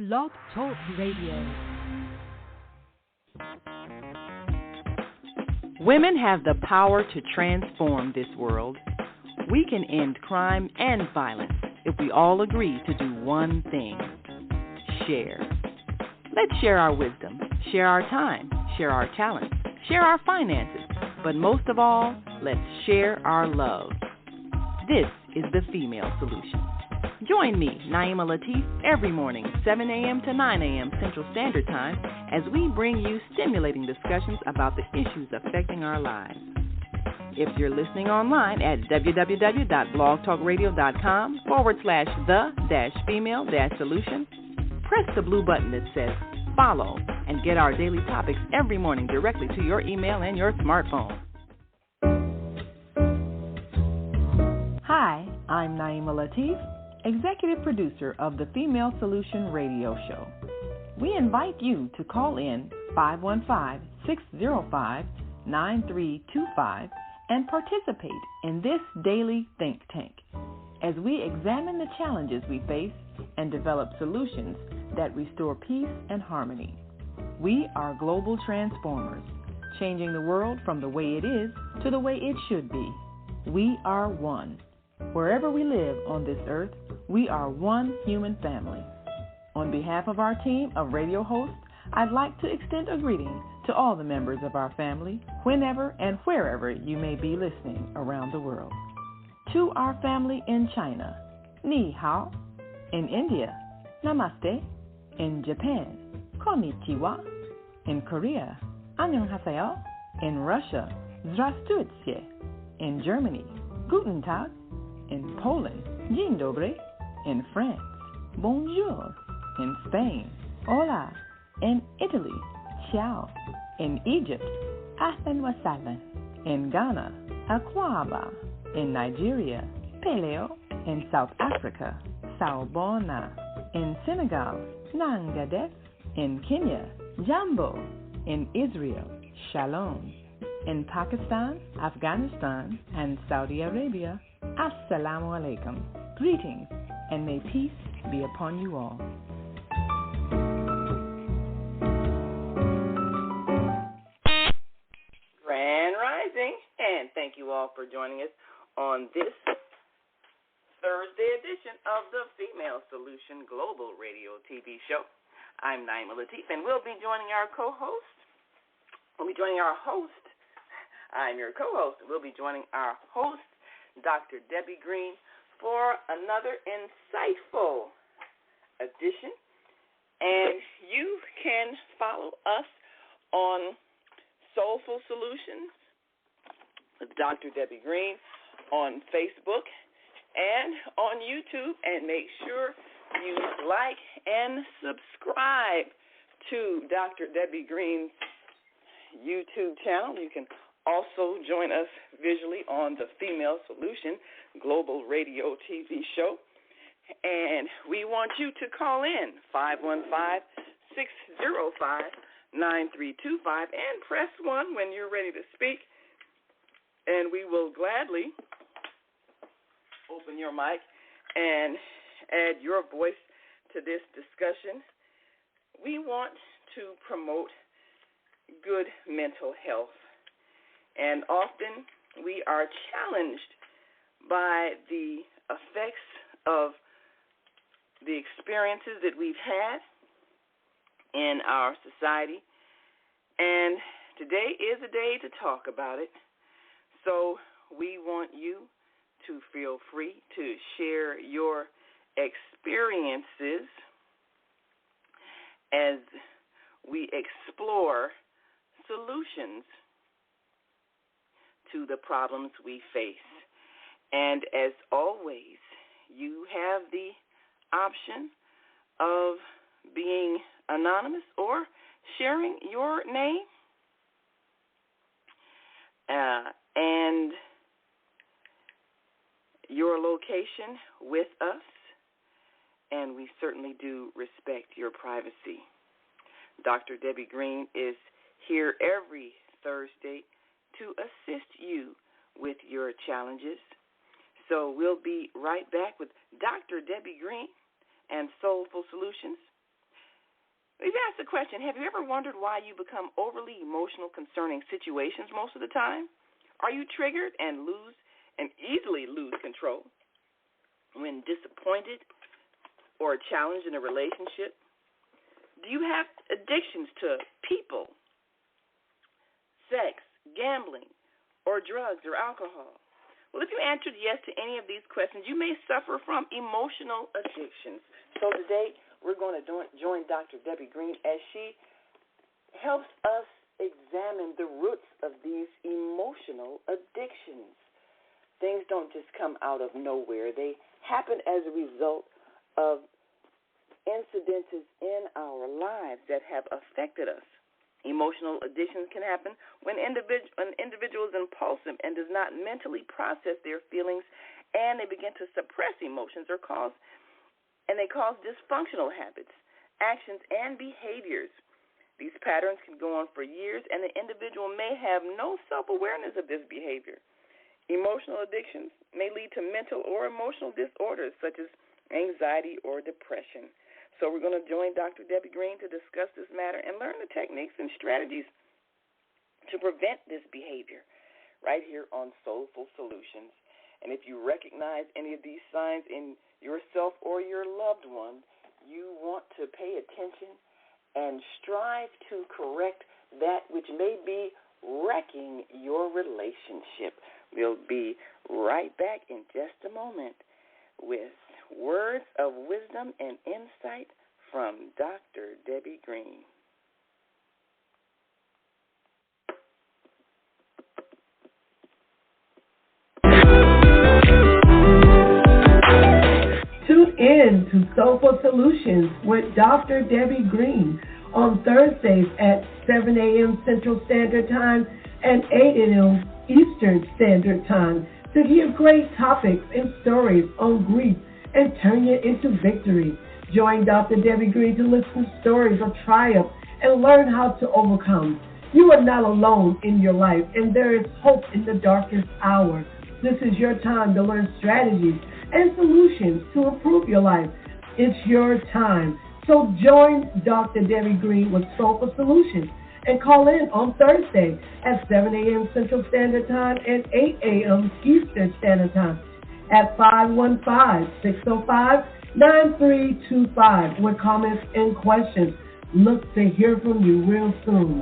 Blog Talk Radio. Women have the power to transform this world. We can end crime and violence if we all agree to do one thing: share. Let's share our wisdom, share our time, share our talents, share our finances, but most of all, let's share our love. This is the Female Solution. Join me, Naima Latif, every morning, 7 a.m. to 9 a.m. Central Standard Time, as we bring you stimulating discussions about the issues affecting our lives. If you're listening online at www.blogtalkradio.com/the-female-solution, press the blue button that says follow and get our daily topics every morning directly to your email and your smartphone. Hi, I'm Naima Latif, executive producer of the Female Solution radio show. We invite you to call in 515-605-9325 and participate in this daily think tank as we examine the challenges we face and develop solutions that restore peace and harmony. We are global transformers, changing the world from the way it is to the way it should be. We are one. Wherever we live on this earth, we are one human family. On behalf of our team of radio hosts, I'd like to extend a greeting to all the members of our family, whenever and wherever you may be listening around the world. To our family in China, Ni Hao. In India, Namaste. In Japan, Konnichiwa. In Korea, Annyeonghaseyo. In Russia, Здравствуйте. In Germany, Guten Tag. In Poland, Dzień dobry. In France, Bonjour. In Spain, Hola. In Italy, Ciao. In Egypt, Ahlan wa sahlan. In Ghana, Akwaba. In Nigeria, Peleo. In South Africa, Sawubona. In Senegal, Nangadef. In Kenya, Jambo. In Israel, Shalom. In Pakistan, Afghanistan, and Saudi Arabia, Assalamu alaikum. Greetings, and may peace be upon you all. Grand Rising, and thank you all for joining us on this Thursday edition of the Female Solution Global Radio TV show. I'm Naima Latif, and we'll be joining our co-host. I'm your co-host. We'll be joining our host, Dr. Debbie Green, for another insightful edition. And you can follow us on Soulful Solutions with Dr. Debbie Green on Facebook and on YouTube, and make sure you like and subscribe to Dr. Debbie Green's YouTube channel. You can also join us visually on the Female Solution Global Radio TV show. And we want you to call in 515-605-9325 and press 1 when you're ready to speak. And we will gladly open your mic and add your voice to this discussion. We want to promote good mental health. And often we are challenged by the effects of the experiences that we've had in our society. And today is a day to talk about it. So we want you to feel free to share your experiences as we explore solutions to the problems we face. And as always, you have the option of being anonymous or sharing your name and your location with us, and we certainly do respect your privacy. Dr. Debbie Green is here every Thursday to assist you with your challenges. So we'll be right back with Dr. Debbie Green and Soulful Solutions. the question, have you ever wondered why you become overly emotional concerning situations most of the time? Are you triggered and easily lose control when disappointed or challenged in a relationship? Do you have addictions to people, sex, gambling, or drugs or alcohol? Well, if you answered yes to any of these questions, you may suffer from emotional addictions. So today, we're going to join Dr. Debbie Green as she helps us examine the roots of these emotional addictions. Things don't just come out of nowhere. They happen as a result of incidences in our lives that have affected us. Emotional addictions can happen when an individual is impulsive and does not mentally process their feelings, and they begin to suppress emotions they cause dysfunctional habits, actions, and behaviors. These patterns can go on for years, and the individual may have no self-awareness of this behavior. Emotional addictions may lead to mental or emotional disorders such as anxiety or depression. So we're going to join Dr. Debbie Green to discuss this matter and learn the techniques and strategies to prevent this behavior right here on Soulful Solutions. And if you recognize any of these signs in yourself or your loved one, you want to pay attention and strive to correct that which may be wrecking your relationship. We'll be right back in just a moment with words of wisdom and insight from Dr. Debbie Green. Tune in to Soulful Solutions with Dr. Debbie Green on Thursdays at 7 a.m. Central Standard Time and 8 a.m. Eastern Standard Time to hear great topics and stories on grief and turn it into victory. Join Dr. Debbie Green to listen to stories of triumph and learn how to overcome. You are not alone in your life, and there is hope in the darkest hour. This is your time to learn strategies and solutions to improve your life. It's your time. So join Dr. Debbie Green with Soulful Solutions and call in on Thursday at 7 a.m. Central Standard Time and 8 a.m. Eastern Standard Time at 515-605-9325 with comments and questions. Look to hear from you real soon.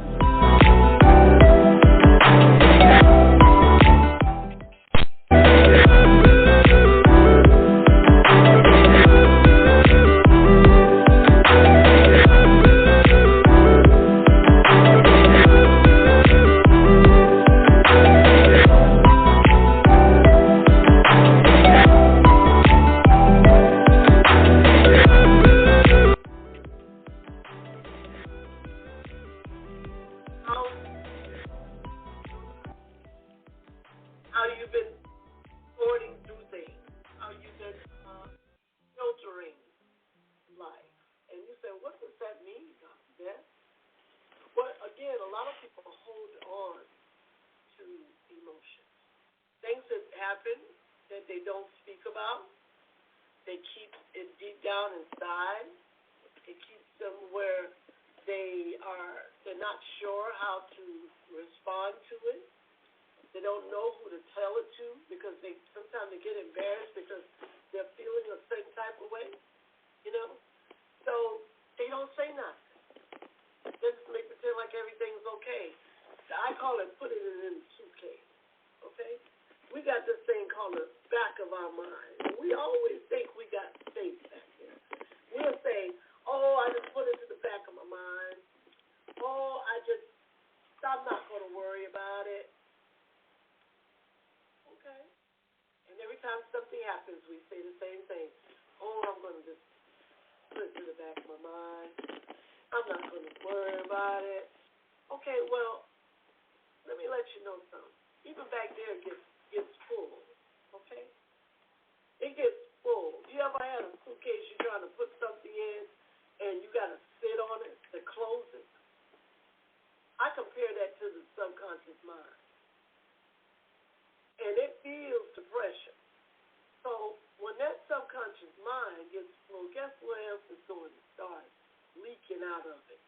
Guess what else is going to start leaking out of it?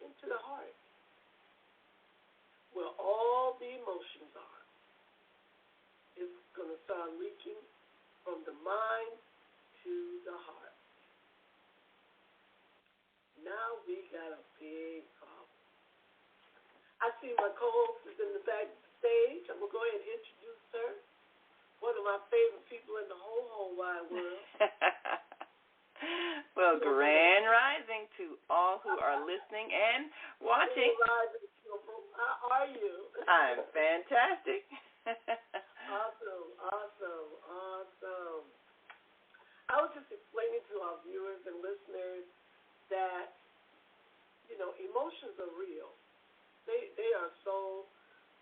into the heart, where all the emotions are. It's going to start reaching from the mind to the heart. Now we got a big problem. I see my co-host is in the back stage. I'm going to go ahead and introduce her. One of my favorite people in the whole wide world. Well, grand rising to all who are listening and watching. How are you? I'm fantastic. Awesome. I was just explaining to our viewers and listeners that, emotions are real. They are so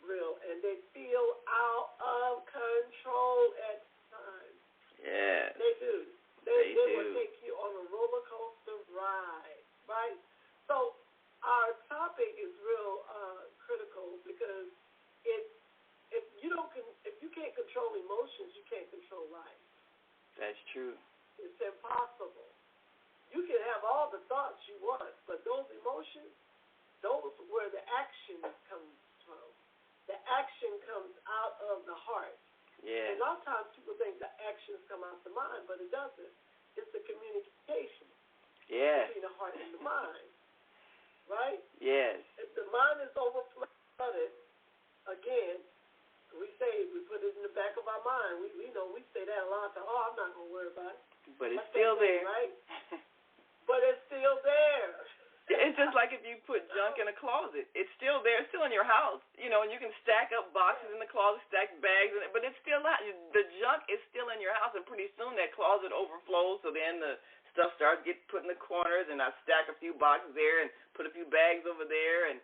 real, and they feel out of control at times. Yeah. They do. They will take you on a roller coaster ride, right? So our topic is real critical because if you can't control emotions, you can't control life. That's true. It's impossible. You can have all the thoughts you want, but those emotions, those are where the action comes from. The action comes out of the heart. Yeah. And a lot of times people think the actions come out the mind, but it doesn't. It's the communication between the heart and the mind, right? Yes. If the mind is overflooded, again, we put it in the back of our mind. We know we say that a lot. I'm not going to worry about it. But it's still there. Right? But it's still there. It's just like if you put junk in a closet. It's still there. It's still in your house. And you can stack up boxes in the closet, stack bags in it, but it's still out. The junk is still in your house, and pretty soon that closet overflows, so then the stuff starts getting put in the corners, and I stack a few boxes there and put a few bags over there, and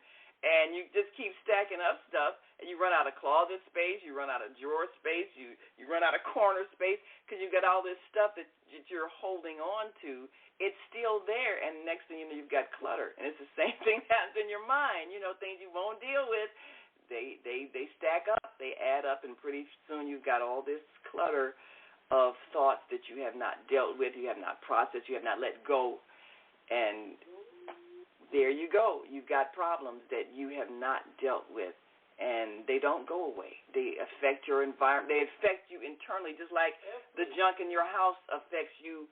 you just keep stacking up stuff, and you run out of closet space, you run out of drawer space, you run out of corner space, because you've got all this stuff that you're holding on to. It's still there, and next thing you know, you've got clutter. And it's the same thing that happens in your mind. Things you won't deal with, they stack up, they add up, and pretty soon you've got all this clutter of thoughts that you have not dealt with, you have not processed, you have not let go. And there you go. You've got problems that you have not dealt with, and they don't go away. They affect your environment. They affect you internally, just like the junk in your house affects you.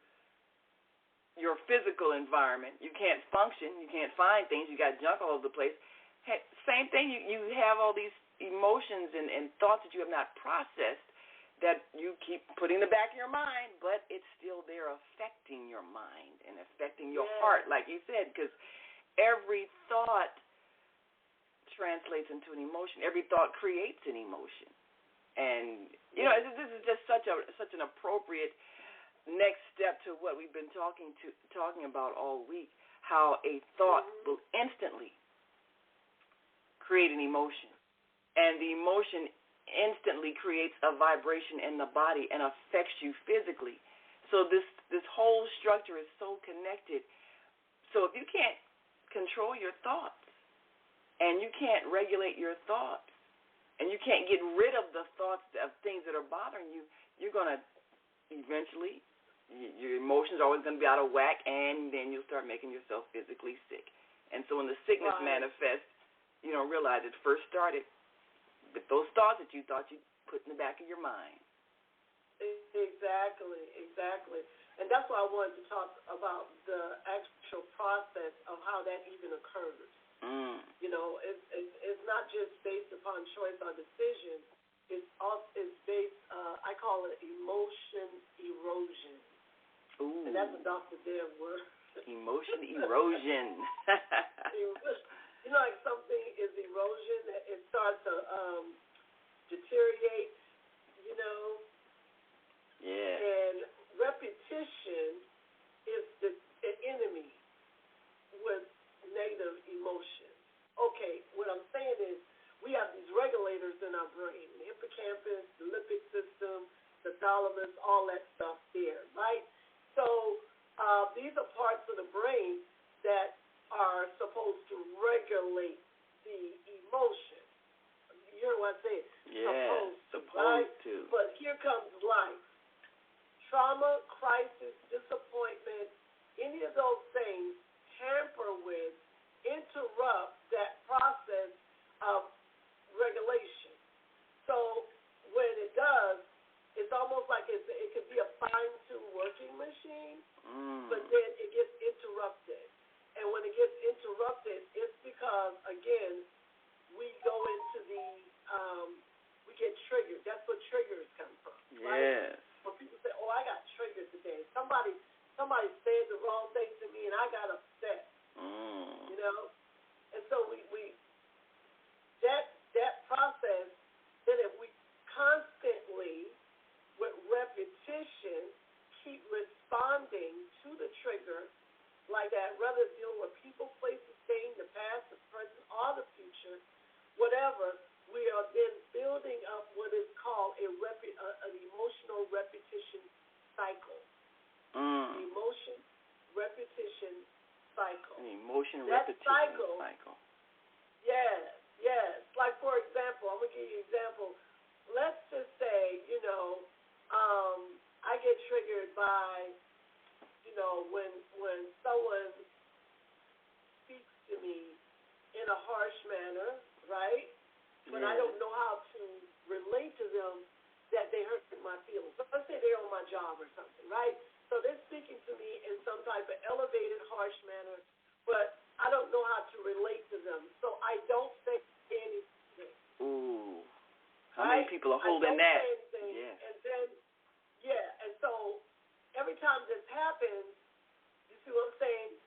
Your physical environment, you can't function, you can't find things, you got junk all over the place. Hey, same thing, you have all these emotions and thoughts that you have not processed that you keep putting in the back of your mind, but it's still there affecting your mind and affecting your heart, like you said, because every thought translates into an emotion. Every thought creates an emotion. And, this is just such an appropriate next step to what we've been talking about all week, how a thought will instantly create an emotion, and the emotion instantly creates a vibration in the body and affects you physically. So this whole structure is so connected. So if you can't control your thoughts, and you can't regulate your thoughts, and you can't get rid of the thoughts of things that are bothering you, you're going to eventually, your emotions are always going to be out of whack, and then you'll start making yourself physically sick. And so when the sickness manifests, you don't realize it first started with those thoughts that you thought you'd put in the back of your mind. Exactly. And that's why I wanted to talk about the actual process of how that even occurs. It's not just based upon choice or decision. It's based, I call it emotion erosion. Ooh. And that's a Dr. Dare word. Emotion erosion. Like something is erosion, it starts to deteriorate, Yeah. And repetition is the enemy with negative emotion. Okay, what I'm saying is we have these regulators in our brain, the hippocampus, the limbic system, the thalamus, all that stuff there, right? So these are parts of the brain that are supposed to regulate the emotion. You hear what I say? Yeah, right? to. But here comes life. Trauma, crisis, disappointment, any of those things tamper with, interrupt interrupted, it's because, again, we go into we get triggered. That's where triggers come from, right? Yes. When people say, oh, I got triggered today. Somebody said the wrong thing to me, and I got upset, you know? And so that process, then if we constantly, with repetition, keep responding to the trigger like that, rather than dealing with people, places, things, the past, the present, or the future, whatever, we are then building up what is called an emotional repetition cycle. Emotion repetition cycle. An emotion that repetition cycle. Yes. Like, for example, I'm going to give you an example. Let's just say, I get triggered by, when someone speaks to me in a harsh manner, right? But I don't know how to relate to them that they hurt my feelings. Let's say they're on my job or something, right? So they're speaking to me in some type of elevated, harsh manner, but I don't know how to relate to them. So I don't say anything. Ooh. How right? many people are holding I don't that? say anything, Yeah. And then, and so every time this happens, you see what I'm saying?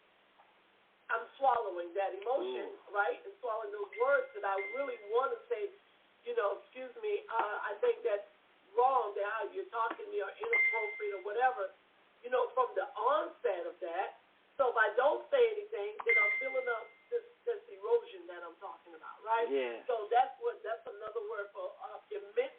I'm swallowing that emotion, right? And swallowing those words that I really want to say, excuse me, I think that's wrong, that how you're talking to me or inappropriate or whatever, from the onset of that. So if I don't say anything, then I'm filling up this erosion that I'm talking about, right? Yeah. So that's another word for immense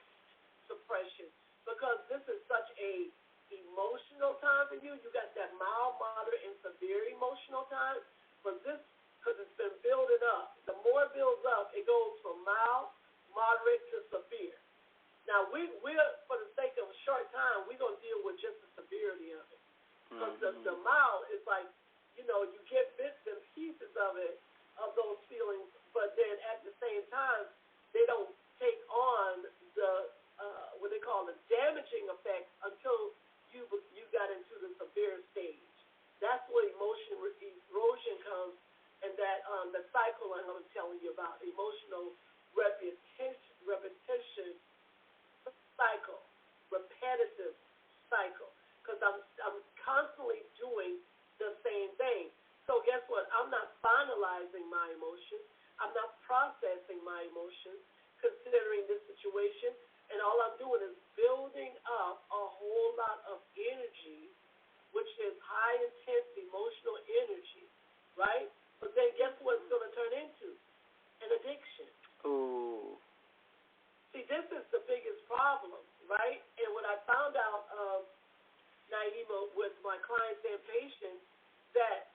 suppression, because this is such a emotional time for you. You got that mild, moderate, and severe emotional time. But this, because it's been building up. The more it builds up, it goes from mild, moderate to severe. Now, we're for the sake of a short time, we're going to deal with just the severity of it. Because the mild is like, you get bits and pieces of it, of those feelings, but then at the same time, they don't take on the, what they call the damaging effect until you got into the severe stage. That's where erosion comes, and that the cycle I'm telling you about, emotional repetition cycle, repetitive cycle, because I'm constantly doing the same thing. So guess what? I'm not finalizing my emotions. I'm not processing my emotions, considering this situation, and all I'm doing is building up a whole lot of energy, which is high intense emotional energy, right? But then guess what it's going to turn into? An addiction. Ooh. See, this is the biggest problem, right? And what I found out of Naima with my clients and patients, that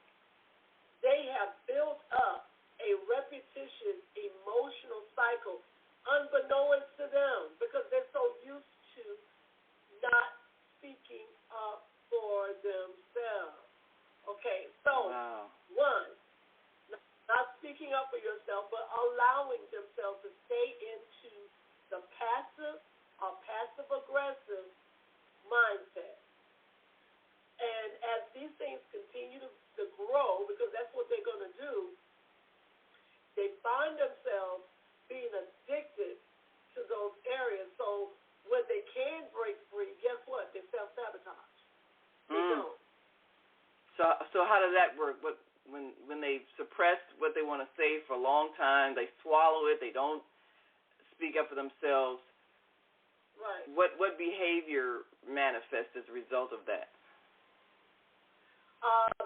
they have built up a repetitious emotional cycle unbeknownst to them, because they're so used to not speaking up for themselves. Okay, so one, not speaking up for yourself, but allowing themselves to stay into the passive or passive-aggressive mindset. And as these things continue to grow, because that's what they're going to do, they find themselves being addicted to those areas. So when they can break free, guess what? They self-sabotage. They don't. So how does that work? When they suppress what they want to say for a long time, they swallow it, they don't speak up for themselves. Right. What behavior manifests as a result of that?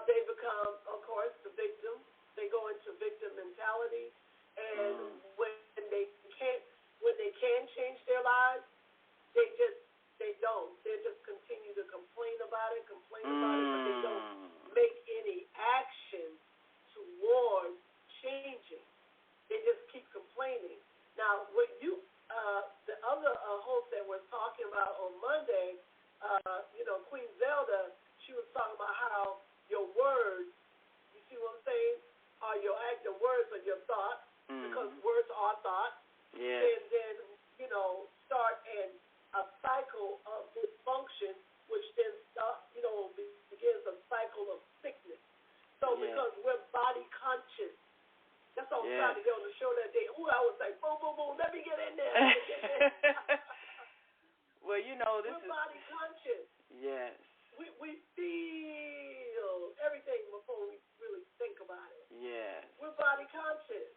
They become, of course, the victim. They go into victim mentality, and when they can change their lives, they don't. They just continue to complain about it, but they don't make any action towards changing. They just keep complaining. Now, what the other host that we're talking about on Monday, Queen Zelda, she was talking about how your words, you see what I'm saying, are your words are your thoughts, because words are thoughts. Yeah. And then, start a cycle of dysfunction, which then begins a cycle of sickness. So because we're body conscious was trying to get on the show that day. Ooh, I was like, boom, boom, boom, let me get in there. Let me get in there. Well, you know, this We're body conscious. Yes. We feel everything before we really think about it. Yes. We're body conscious.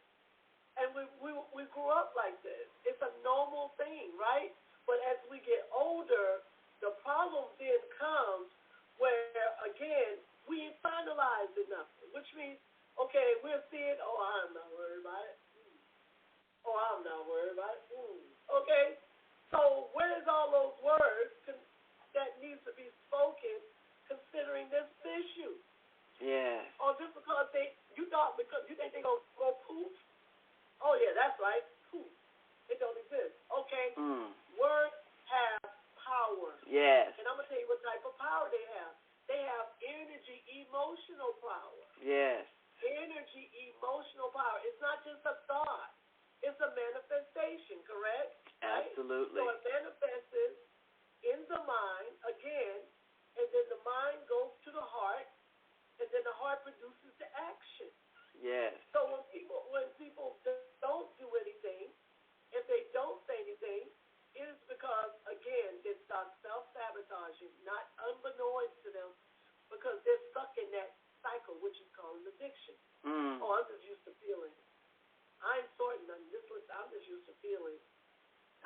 And we grew up like this. It's a normal thing, right? But as we get older, the problem then comes where, again, we ain't finalized nothing, which means, okay, we'll see it, oh, I'm not worried about it. Oh, I'm not worried about it. Okay, so where's all those words that needs to be spoken considering this issue? Yes. Or just because you think they're going to go poof? Oh, yeah, that's right. Poof. It don't exist. Okay. Words have power. Yes. And I'm going to tell you what type of power they have. They have energy, emotional power. Yes. Energy, emotional power. It's not just a thought. It's a manifestation, correct? Absolutely. Right? So it manifests in the mind, again, and then the mind goes to the heart, and then the heart produces the action. Yes. So when people don't do anything, if they don't say anything, it is because, again, they start self-sabotaging, not unbeknownst to them, because they're stuck in that cycle, which is called an addiction. Oh, I'm just used to feeling. I ain't sorting nothing. I'm just used to feeling.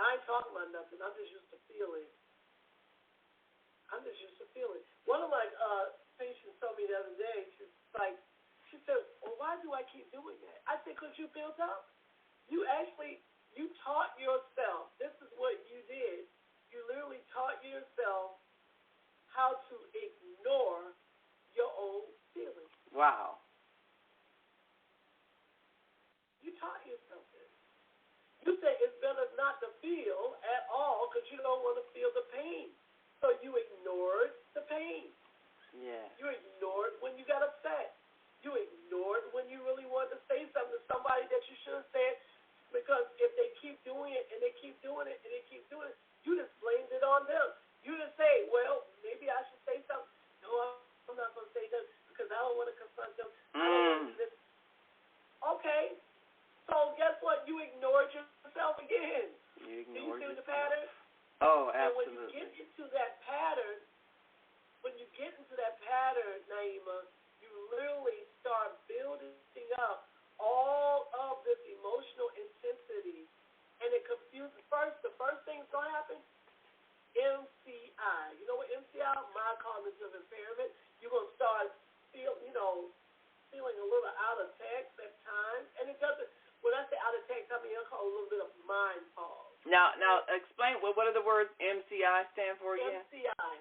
I ain't talking about nothing. I'm just used to feeling. I'm just used to feeling. One of my patients told me the other day, she said, well, why do I keep doing that? I said, because you built up. You taught yourself. This is what you did. You literally taught yourself how to ignore your own feelings. Wow. You taught yourself this. You say it's better not to feel at all because you don't want to feel the pain. So you ignored the pain. Yeah. You ignored when you got upset. You ignored when you really wanted to say something to somebody that you should have said, because if they keep doing it and they keep doing it and they keep doing it, you just blamed it on them. You didn't say, well, maybe I should say something. No, I'm not going to say that because I don't want to confront them. I don't want to do this. Okay. So guess what? You ignored yourself again. You Do you see ignored the pattern? Oh, absolutely. And when you get into that pattern, Naima, you literally start building up all of this emotional intensity, and it confuses. The first thing's going to happen, MCI. You know what MCI? Mild cognitive impairment. You're going to start feeling a little out of text at times, and it doesn't. When I say out of text, I mean I call it a little bit of mind pause. Now explain what are the words MCI stand for again? MCI,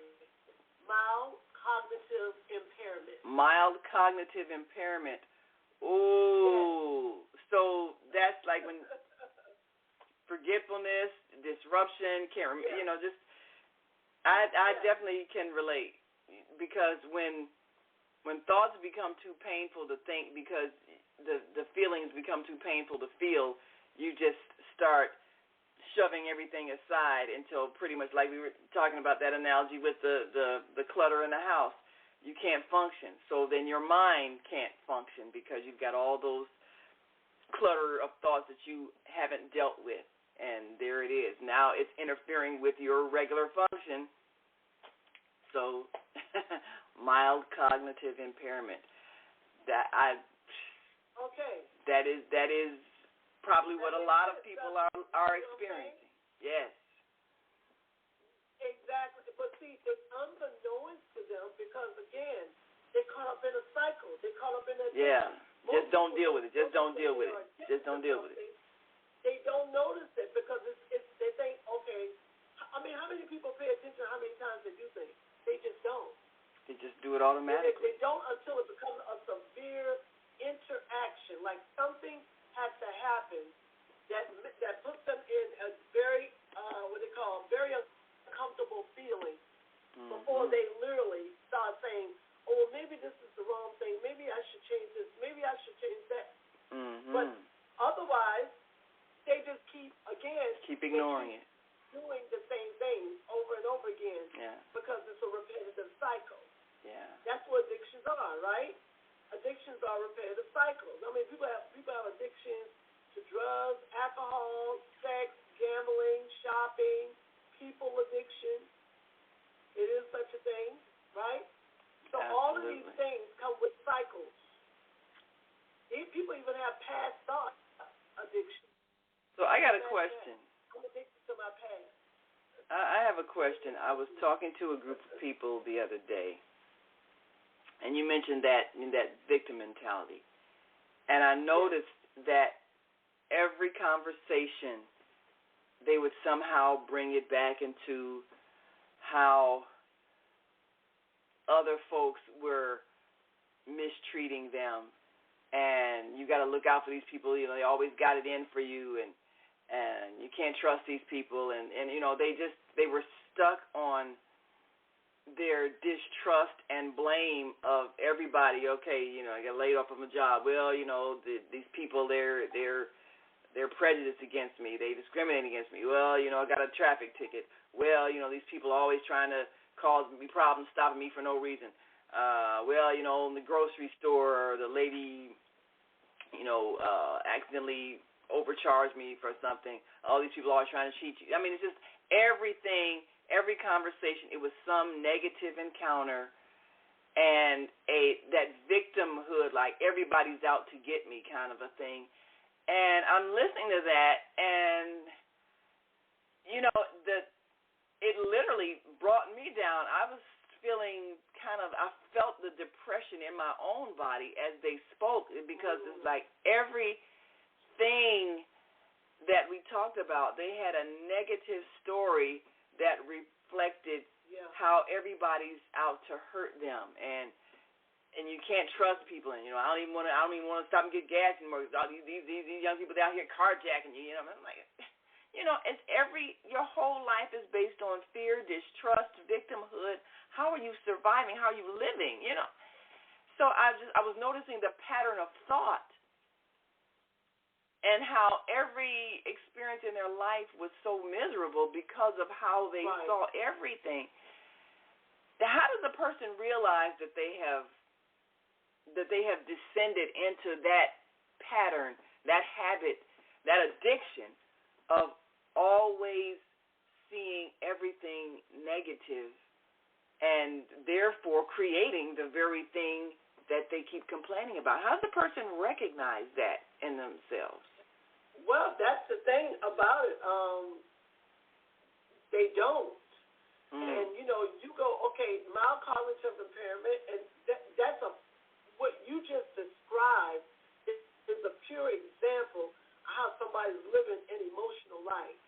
mild cognitive impairment. Mild cognitive impairment. Ooh. Yeah. So that's like when forgetfulness, disruption, can't remember, just I definitely can relate, because when thoughts become too painful to think because the feelings become too painful to feel, you just start shoving everything aside until pretty much, like we were talking about that analogy with the clutter in the house. You can't function. So then your mind can't function because you've got all those clutter of thoughts that you haven't dealt with. And there it is. Now it's interfering with your regular function. So mild cognitive impairment. That is probably what a lot of people are experiencing. Yes. Exactly. But see, it's unbeknownst to them because, again, they're caught up in a cycle. They're caught up in that. Yeah. Just don't deal with it. Just don't deal with it. Just don't deal with it. They don't notice it because they think, okay, I mean, how many people pay attention to how many times they do things? They just don't. They just do it automatically. They don't until it becomes a severe interaction, like something has to happen that puts them in a very very uncomfortable feeling before they literally start saying, oh, well, maybe this is the wrong thing, maybe I should change this, maybe I should change that. But otherwise they just keep ignoring it, doing the same thing over and over again, because it's a repetitive cycle. Yeah. That's what addictions are, right? Addictions are repetitive cycles. I mean, people have addictions to drugs, alcohol, sex, gambling, shopping, people addiction. It is such a thing, right? So Absolutely. all of these things come with cycles. People even have past thought addiction. So I got a question. I'm addicted to my past. I have a question. I was talking to a group of people the other day, and you mentioned that victim mentality. And I noticed that every conversation, they would somehow bring it back into how other folks were mistreating them. And you got to look out for these people. You know, they always got it in for you, and you can't trust these people. And you know, they were stuck on their distrust and blame of everybody. Okay, you know, I got laid off from a job. Well, you know, these people, they're prejudiced against me. They discriminate against me. Well, you know, I got a traffic ticket. Well, you know, these people are always trying to cause me problems, stopping me for no reason. Well, you know, in the grocery store, the lady, you know, accidentally overcharged me for something. All these people are always trying to cheat you. I mean, it's just everything, every conversation, it was some negative encounter and that victimhood, like everybody's out to get me kind of a thing. And I'm listening to that, and, you know, it literally brought me down. I was feeling I felt the depression in my own body as they spoke, because it's like everything that we talked about, they had a negative story that reflected how everybody's out to hurt them, and you can't trust people, and you know, I don't even want to stop and get gas anymore. All these young people out here carjacking you, you know. I'm like, you know, it's your whole life is based on fear, distrust, victimhood. How are you surviving? How are you living? You know. So I was noticing the pattern of thought, and how every experience in their life was so miserable because of how they saw everything. Now, how does a person realize that they have descended into that pattern, that habit, that addiction of always seeing everything negative, and therefore creating the very thing that they keep complaining about? How does a person recognize that in themselves? Well, that's the thing about it. They don't. And, you know, you go, okay, mild cognitive impairment, and that's what you just described is a pure example of how somebody's living an emotional life.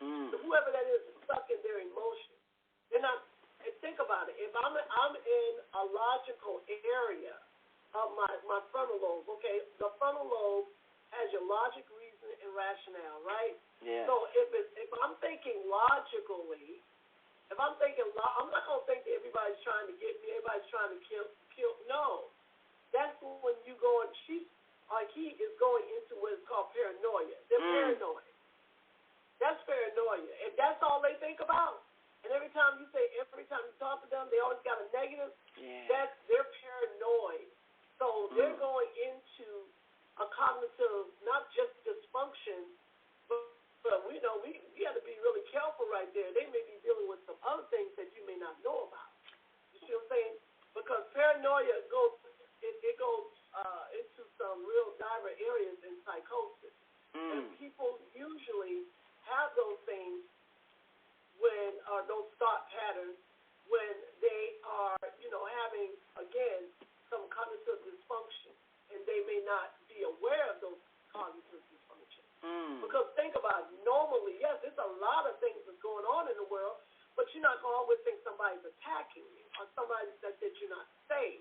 So whoever that is stuck in their emotions. They're not. And think about it. If I'm in a logical area of my frontal lobe, okay, the frontal lobe has your logic, reason, and rationale, right? Yeah. So if I'm thinking logically, I'm not gonna think that everybody's trying to get me, everybody's trying to kill. No, that's when you go and he is going into what is called paranoia. They're paranoid. That's paranoia. If that's all they think about, and every time you talk to them, they always got a negative. Yeah. They're paranoid. So they're going into a cognitive, not just dysfunction, but we know we have to be really careful right there. They may be dealing with some other things that you may not know about. You see what I'm saying? Because paranoia goes into some real dire areas in psychosis, and people usually have those things those thought patterns when they are, you know, having again some cognitive dysfunction, and they may not be aware of those cognitive dysfunctions. Because think about it, normally, yes, there's a lot of things that's going on in the world, but you're not going to always think somebody's attacking you or somebody that you're not safe.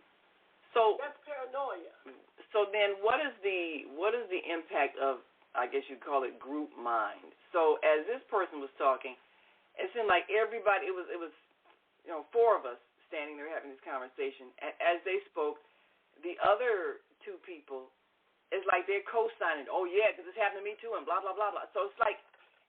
So that's paranoia. So then, what is the impact of, I guess you'd call it, group mind? So as this person was talking, it seemed like everybody, it was you know, four of us standing there having this conversation. And as they spoke, the other two people, it's like they're co-signing, oh, yeah, because it's happened to me too, and blah, blah, blah, blah. So it's like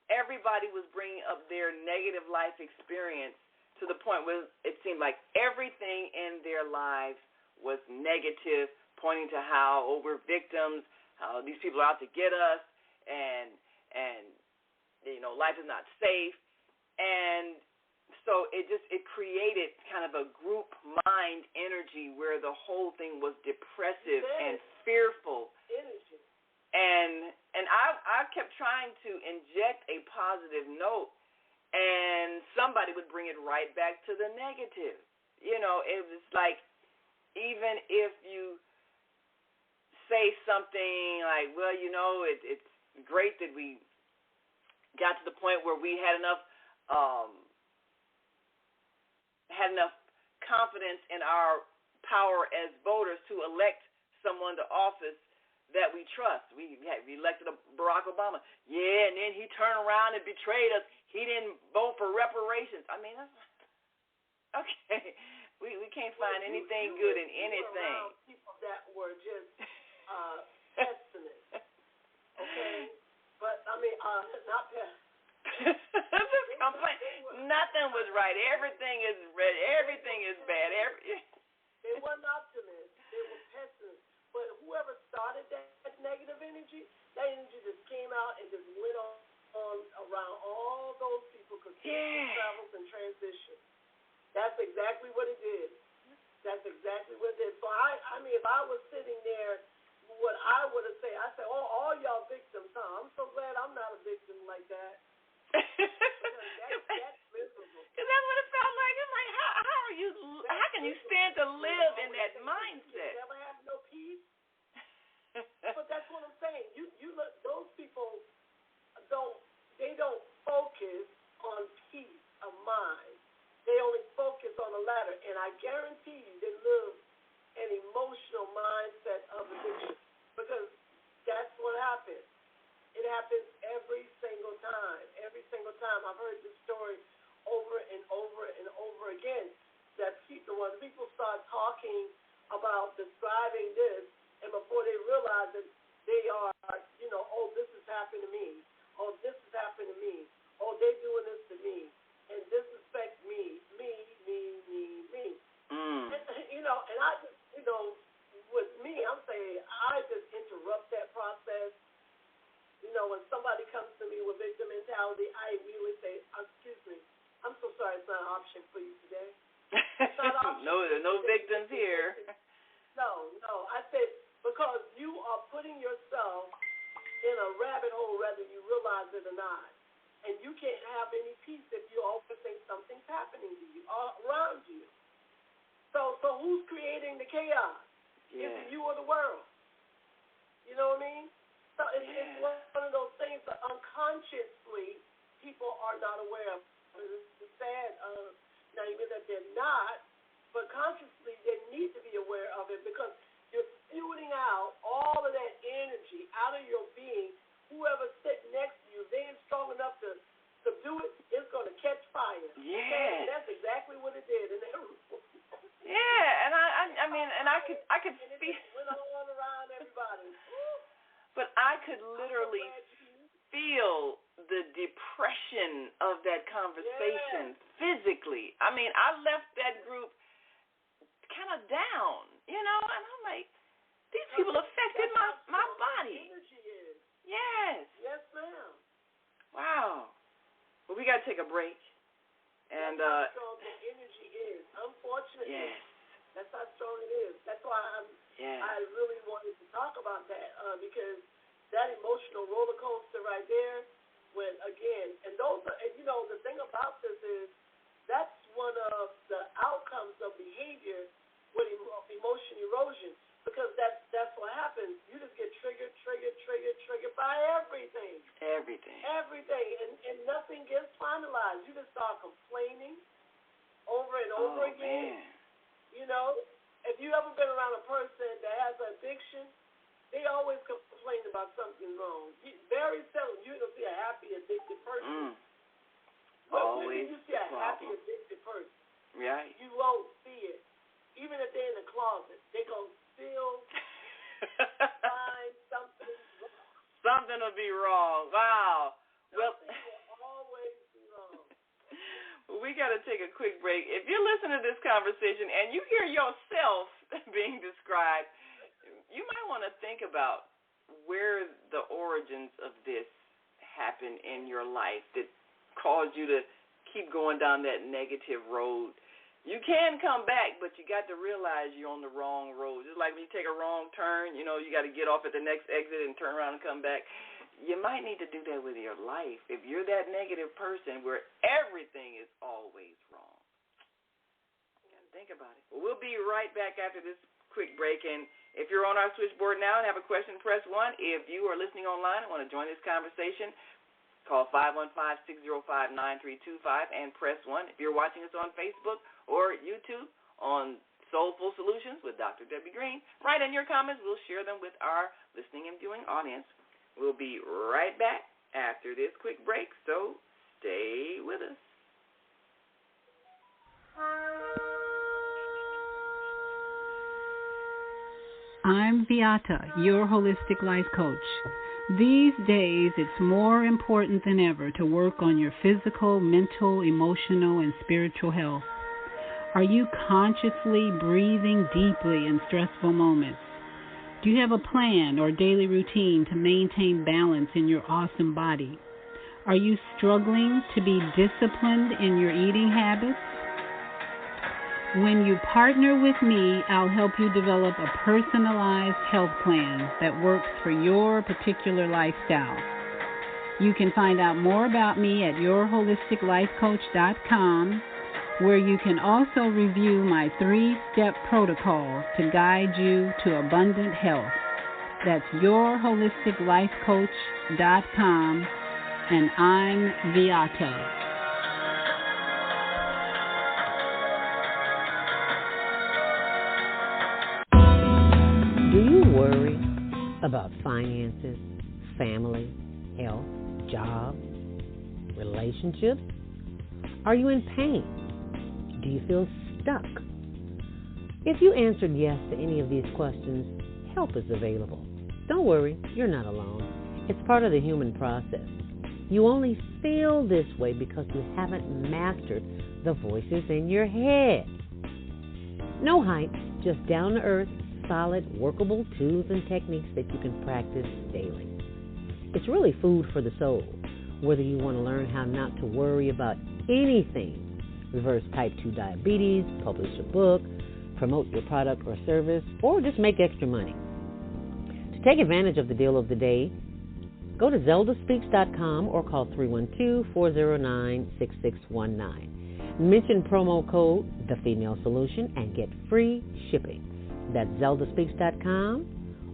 everybody was bringing up their negative life experience to the point where it seemed like everything in their lives was negative, pointing to how, oh, we're victims, how these people are out to get us, and you know, life is not safe. And so it created kind of a group mind energy where the whole thing was depressive and fearful. Energy. And I kept trying to inject a positive note, and somebody would bring it right back to the negative. You know, it was like, even if you say something like, well, you know, it's great that we got to the point where we had enough confidence in our power as voters to elect someone to office that we trust. We elected Barack Obama. Yeah, and then he turned around and betrayed us. He didn't vote for reparations. I mean, that's, okay. We can't find anything good in anything. People that were just pessimists. Okay? But, I mean, not pessimists. Nothing was right. Everything is red. Everything is bad. They weren't optimists. They were pessimists. But whoever started that negative energy, that energy just came out and just went on around all those people, continuous travels and transitions. That's exactly what it did. That's exactly what it did. So, I mean, if I was sitting there, what I would have said, I'd say, oh, all y'all victims, huh? I'm so glad I'm not a victim like that. That's miserable. Because that's what it felt like. I'm like, how can you stand to live in that mindset? You never have no peace. But that's what I'm saying. You look, those people don't focus on peace of mind. They only focus on the latter, and I guarantee you they live an emotional mindset of addiction, because that's what happens. It happens every single time. Every single time. I've heard this story over and over and over again, that when people start talking about describing this, and before they realize that they are, you know, oh, this has happened to me. Oh, this has happened to me. Oh, they're doing this to me. And disrespect me. And, you know, and I just, you know, with me, I'm saying I just interrupt that process. You know, when somebody comes to me with victim mentality, I immediately say, excuse me, I'm so sorry, it's not an option for you today. It's not an option. No victims here. No. I said, because you are putting yourself in a rabbit hole whether you realize it or not. And you can't have any peace if you always think something's happening to you, all around you. So who's creating the chaos? Is it you or the world? You know what I mean? So it's one of those things that unconsciously people are not aware of. It's sad, not even that they're not, but consciously they need to be aware of it, because you're spewing out all of that energy out of your being. Whoever's sitting next to you, if they ain't strong enough to subdue it, it's going to catch fire. Yeah. Okay? And that's exactly what it did. And and I mean, and I could feel. It went on around everybody. But I could literally feel the depression of that conversation physically. I mean, I left that group kind of down, you know, and I'm like, these people affected my body. Energy is. Yes. Yes, ma'am. Wow. Well, we got to take a break. And that's how strong the energy is. Unfortunately, that's how strong it is. That's why I really wanted to talk about that, because that emotional roller coaster right there, when again, and those are, and you know, the thing about this is that's one of the outcomes of behavior with emotion erosion, because that's what happens. You just get triggered by everything. Everything, and nothing gets finalized. You just start complaining over and over again. Man. You know, if you ever been around a person that has an addiction, they always complain about something wrong. Very seldom you're going to see a happy addicted person. Always. When you see a happy addicted person, right? You won't see it. Even if they're in the closet, they're going to still find something wrong. Something will be wrong. Wow. Something will always be wrong. We got to take a quick break. If you're listening to this conversation and you hear yourself being described, you might want to think about where the origins of this happened in your life that caused you to keep going down that negative road. You can come back, but you got to realize you're on the wrong road. Just like when you take a wrong turn, you got to get off at the next exit and turn around and come back. You might need to do that with your life if you're that negative person where everything is always wrong. You got to think about it. Well, we'll be right back after this quick break. And if you're on our switchboard now and have a question, press 1. If you are listening online and want to join this conversation, call 515-605-9325 and press 1. If you're watching us on Facebook or YouTube on Soulful Solutions with Dr. Debbie Green, write in your comments. We'll share them with our listening and viewing audience. We'll be right back after this quick break, so stay with us. I'm Beata, your holistic life coach. These days, it's more important than ever to work on your physical, mental, emotional, and spiritual health. Are you consciously breathing deeply in stressful moments? Do you have a plan or daily routine to maintain balance in your awesome body? Are you struggling to be disciplined in your eating habits? When you partner with me, I'll help you develop a personalized health plan that works for your particular lifestyle. You can find out more about me at yourholisticlifecoach.com, where you can also review my 3-step protocol to guide you to abundant health. That's yourholisticlifecoach.com, and I'm Beata. Do you worry about finances, family, health, job, relationships? Are you in pain? Do you feel stuck? If you answered yes to any of these questions, help is available. Don't worry, you're not alone. It's part of the human process. You only feel this way because you haven't mastered the voices in your head. No hype, just down-to-earth, solid, workable tools and techniques that you can practice daily. It's really food for the soul, whether you want to learn how not to worry about anything, reverse type 2 diabetes, publish a book, promote your product or service, or just make extra money. To take advantage of the deal of the day, go to zeldaspeaks.com or call 312-409-6619. Mention promo code The Female Solution and get free shipping. That's zeldaspeaks.com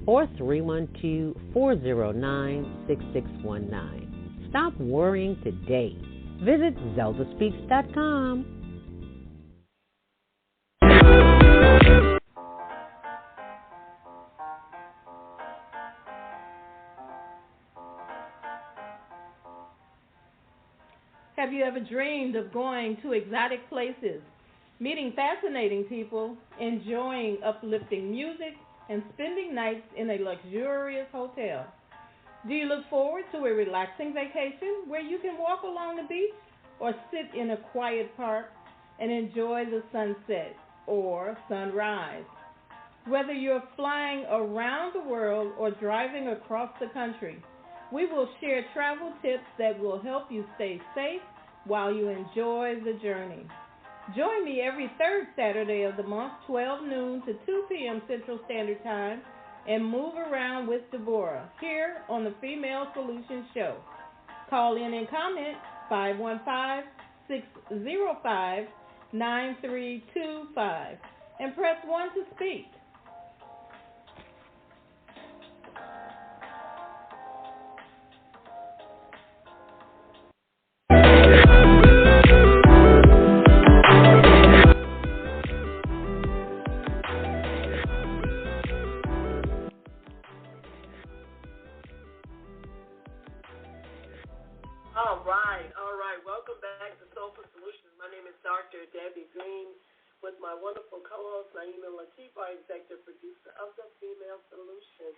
or 312-409-6619. Stop worrying today. Visit zeldaspeaks.com. Have you ever dreamed of going to exotic places, meeting fascinating people, enjoying uplifting music, and spending nights in a luxurious hotel? Do you look forward to a relaxing vacation where you can walk along the beach or sit in a quiet park and enjoy the sunset or sunrise? Whether you're flying around the world or driving across the country, we will share travel tips that will help you stay safe while you enjoy the journey. Join me every third Saturday of the month, 12 noon to 2 p.m. Central Standard Time, and move around with Deborah here on the Female Solutions Show. Call in and comment 515-605-9325 and press 1 to speak. All right. Welcome back to Soulful Solutions. My name is Dr. Debbie Green with my wonderful co-host, Naima Latif, our executive producer of the Female Solutions.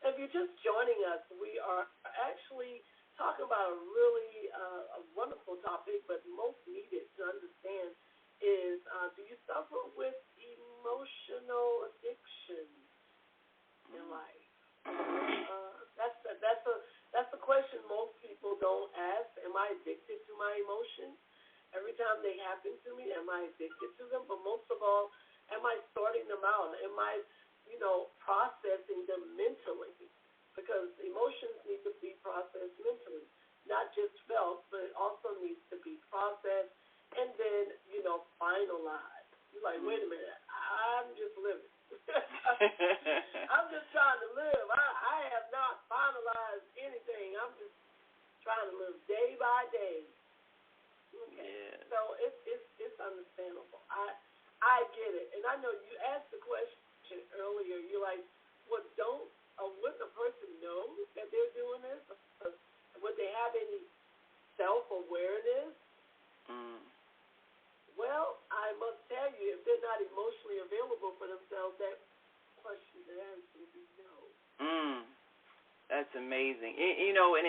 If you're just joining us, we are actually talking about a really a wonderful topic, but most needed to understand is, do you suffer with emotional addiction? in life? That's a question most people don't ask. Am I addicted to my emotions? Every time they happen to me, am I addicted to them? But most of all, am I sorting them out? Am I, processing them mentally? Because emotions need to be processed mentally, not just felt, but it also needs to be processed and then, finalized. You're like, wait a minute, I'm just living. I'm just trying to live. I have not finalized anything. I'm just trying to live day by day. Okay. Yeah. So it's understandable. I get it. And I know you asked the question earlier. You're like, wouldn't a person know that they're doing this? Would they have any self-awareness? Well, I must tell you, if they're not emotionally available for themselves, that question, the answer would be no. That's amazing. And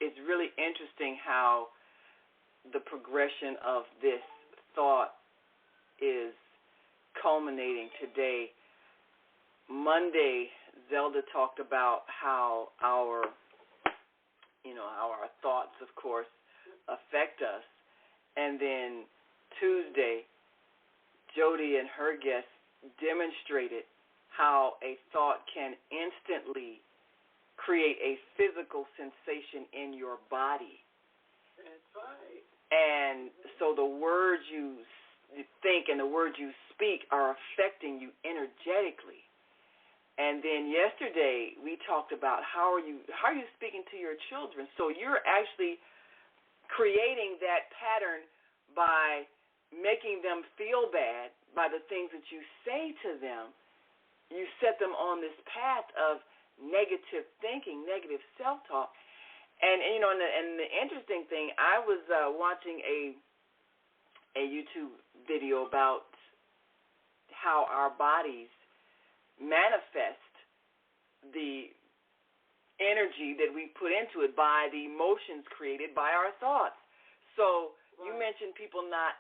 it's really interesting how the progression of this thought is culminating today. Monday, Zelda talked about how our thoughts, of course, affect us. And then Tuesday, Jody and her guests demonstrated how a thought can instantly create a physical sensation in your body. That's right. And so the words you think and the words you speak are affecting you energetically. And then yesterday we talked about how are you speaking to your children. So you're actually creating that pattern by making them feel bad by the things that you say to them. You set them on this path of negative thinking, negative self-talk. And the interesting thing, I was watching a YouTube video about how our bodies manifest the energy that we put into it by the emotions created by our thoughts. So you mentioned people not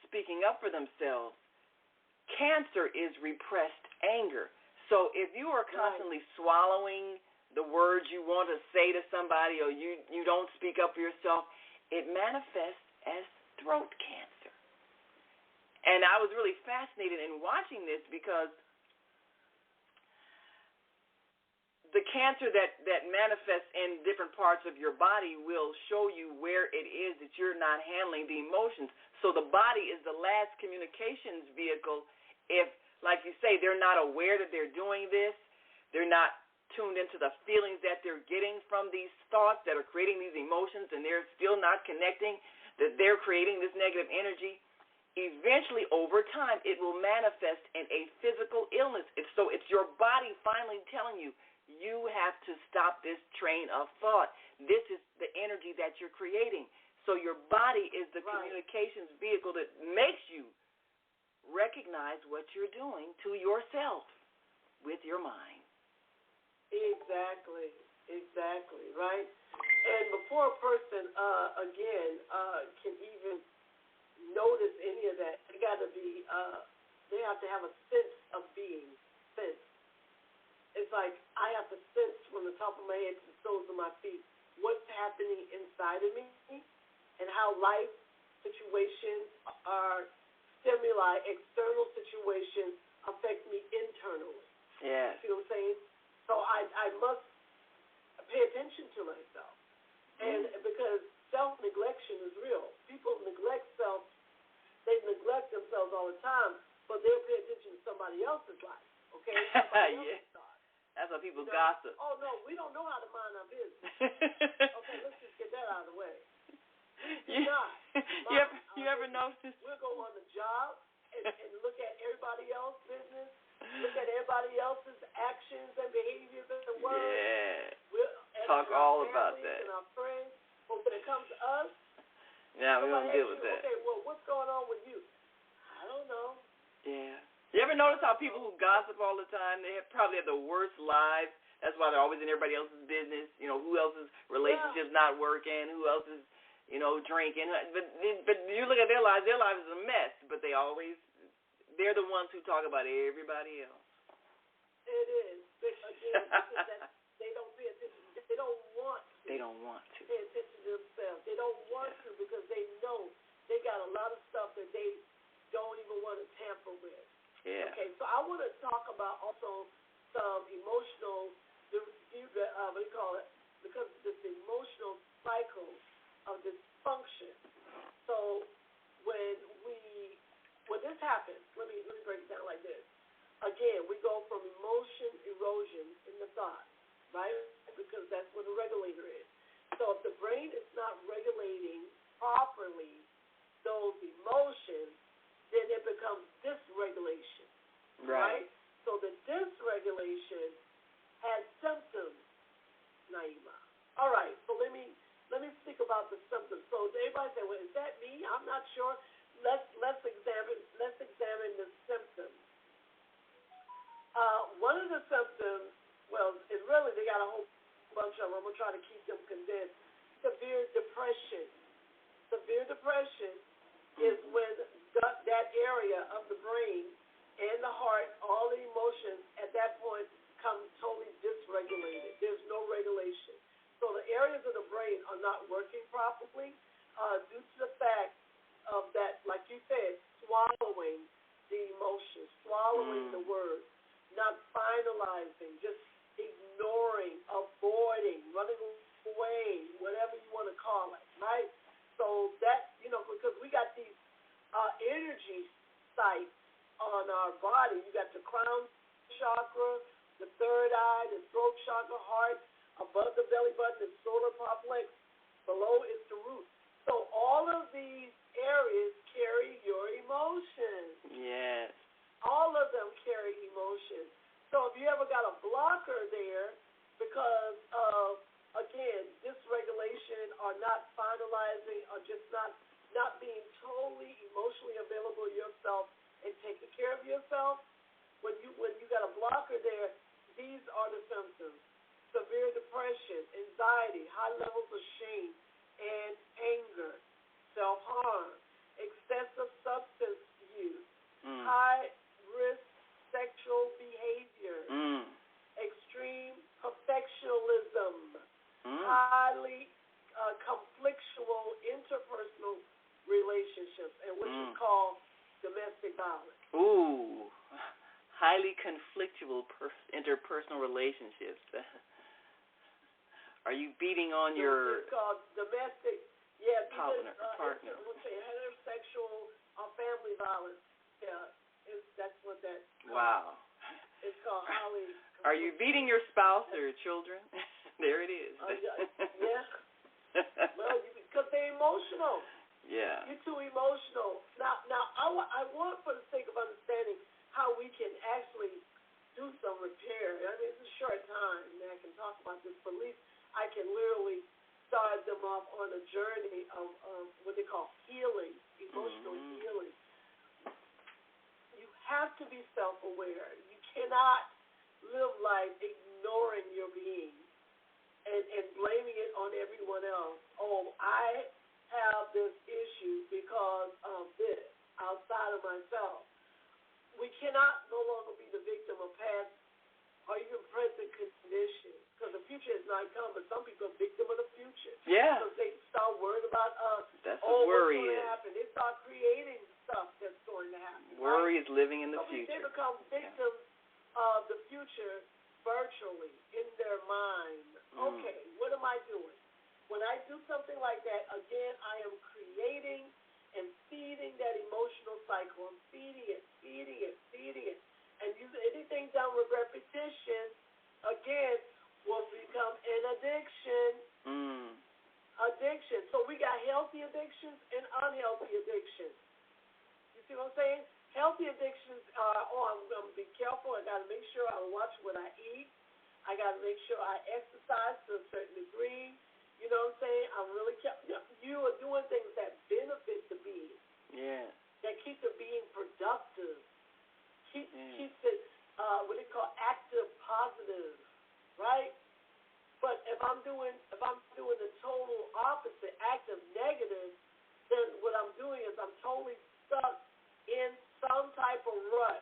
speaking up for themselves. Cancer is repressed anger. So if you are constantly swallowing the words you want to say to somebody, or you don't speak up for yourself, it manifests as throat cancer. And I was really fascinated in watching this because the cancer that manifests in different parts of your body will show you where it is that you're not handling the emotions. So the body is the last communications vehicle. If, like you say, they're not aware that they're doing this, they're not tuned into the feelings that they're getting from these thoughts that are creating these emotions, and they're still not connecting that they're creating this negative energy, eventually over time it will manifest in a physical illness. So it's your body finally telling you, you have to stop this train of thought. This is the energy that you're creating. So your body is the communications vehicle that makes you recognize what you're doing to yourself with your mind. Exactly, right? And before a person, can even notice any of that, they got to be, they have to have a sense of being, sense. It's like I have to sense from the top of my head to the soles of my feet what's happening inside of me and how life situations are stimuli, external situations affect me internally. Yeah. You see what I'm saying? So I must pay attention to myself. And because self-neglection is real. People neglect they neglect themselves all the time, but they'll pay attention to somebody else's life. Okay? Yeah. That's why people gossip. Oh, no, we don't know how to mind our business. Okay, let's just get that out of the way. You ever notice? We'll go on the job and look at everybody else's business, look at everybody else's actions and behaviors and words. Yeah. We'll talk all about that. And our friends. But when it comes to us, we don't deal with that. Okay, well, what's going on with you? I don't know. Yeah. You ever notice how people who gossip all the time, they probably have the worst lives? That's why they're always in everybody else's business. Who else's relationship's not working, who else is, drinking. But you look at their lives is a mess, but they're the ones who talk about everybody else. It is. Again, because they don't pay attention. They don't want to. They don't want to pay attention to themselves. They don't want to because they know they got a lot of stuff that they don't even want to tamper with. Yeah. Okay, so I want to talk about also some emotional, what do you call it? Because this emotional cycle of dysfunction. So when this happens, let me break it down like this. Again, we go from emotion erosion in the thought, right? Because that's what a regulator is. So if the brain is not regulating properly those emotions, then it becomes dysregulation, right? So the dysregulation has symptoms, Naima. All right, so let me speak about the symptoms. So everybody say, well, is that me? I'm not sure. Let's examine the symptoms. One of the symptoms, well, is really they got a whole bunch of them. I'm gonna try to keep them condensed. Severe depression. Severe depression is when that area of the brain and the heart, all the emotions at that point come totally dysregulated. There's no regulation. So the areas of the brain are not working properly due to the fact of that, like you said, swallowing the emotions, swallowing the words, not finalizing, just ignoring, avoiding, running away, whatever you want to call it, right? So that, because we got these energy sites on our body. You got the crown chakra, the third eye, the throat chakra, heart, above the belly button is solar plexus, below is the root. So all of these areas carry your emotions. Yes. All of them carry emotions. So if you ever got a blocker there because of, again, dysregulation or not finalizing or just not being totally emotionally available to yourself and taking care of yourself, when you got a blocker there, these are the symptoms. Severe depression, anxiety, high levels of shame and anger, self-harm, excessive substance use, high-risk sexual behavior, extreme perfectionism, highly conflictual interpersonal relationships, and which is called domestic violence. Ooh, highly conflictual interpersonal relationships. Are you beating on your... It's called domestic, partner. Let's say heterosexual or family violence. Yeah, that's what that... Wow. It's called highly... Are you beating your spouse or your children? There it is. Yeah. Well, because they're emotional. Yeah. You're too emotional. Now, I want, for the sake of understanding, how we can actually do some repair. I mean, it's a short time that I can talk about this, but at least I can literally start them off on a journey of what they call healing, emotional healing. You have to be self-aware. You cannot live life ignoring your being and blaming it on everyone else. Oh, I have this issue because of this outside of myself. We cannot no longer be the victim of past or even present conditions, because the future has not come, but some people are victim of the future. Yeah. Because they start worrying about that's what worry what's going is. to happen. They start creating stuff that's going to happen. Worry right? is living in the so future. They become victims of the future virtually in their mind. Okay, what am I doing? When I do something like that, again, I am creating and feeding that emotional cycle. I'm feeding it. And anything done with repetition, again, will become an addiction. Addiction. So we got healthy addictions and unhealthy addictions. You see what I'm saying? Healthy addictions are, I'm going to be careful. I got to make sure I watch what I eat. I got to make sure I exercise to a certain degree. You know what I'm saying? I'm really you are doing things that benefit the being. Yeah. That keep the being productive. Keeps it what they call active, positive, right? But if I'm doing the total opposite, active, negative, then what I'm doing is I'm totally stuck in some type of rut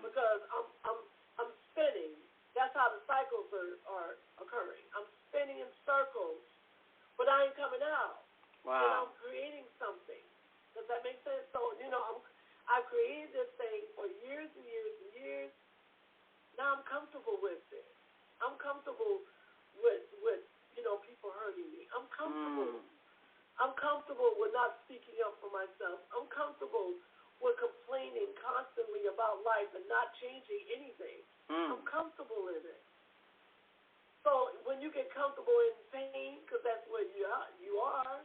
because I'm spinning. That's how the cycles are occurring. I'm spinning in circles, but I ain't coming out. Wow. And I'm creating something. Does that make sense? So, I've created this thing for years and years and years. Now I'm comfortable with it. I'm comfortable with people hurting me. I'm comfortable. I'm comfortable with not speaking up for myself. I'm comfortable with complaining constantly about life and not changing anything. I'm comfortable in it. So when you get comfortable in pain, because that's what you are,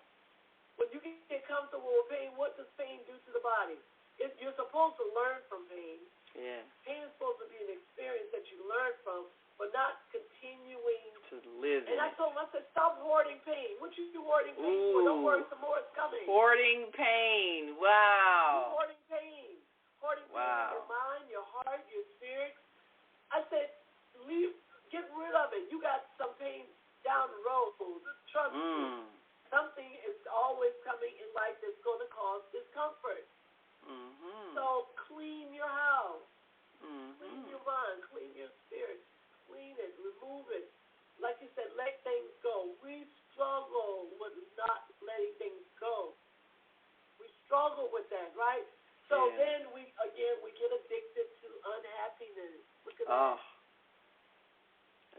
when you get comfortable with pain, what does pain do to the body? You're supposed to learn from pain. Yeah. Pain is supposed to be an experience that you learn from, but not continuing to live in. And I told him, I said, stop hoarding pain. What you hoarding pain for? Don't worry, some more is coming. Hoarding pain. Wow. Hoarding pain. Hoarding pain in your mind, your heart, your spirit. I said, get rid of it. You got some pain down the road. Trust me. Something is always coming in life that's going to cause discomfort. So clean your house. Clean your mind. Clean your spirit. Clean it. Remove it. Like you said, let things go. We struggle with not letting things go. We struggle with that, right? So then we get addicted to unhappiness. Look at that.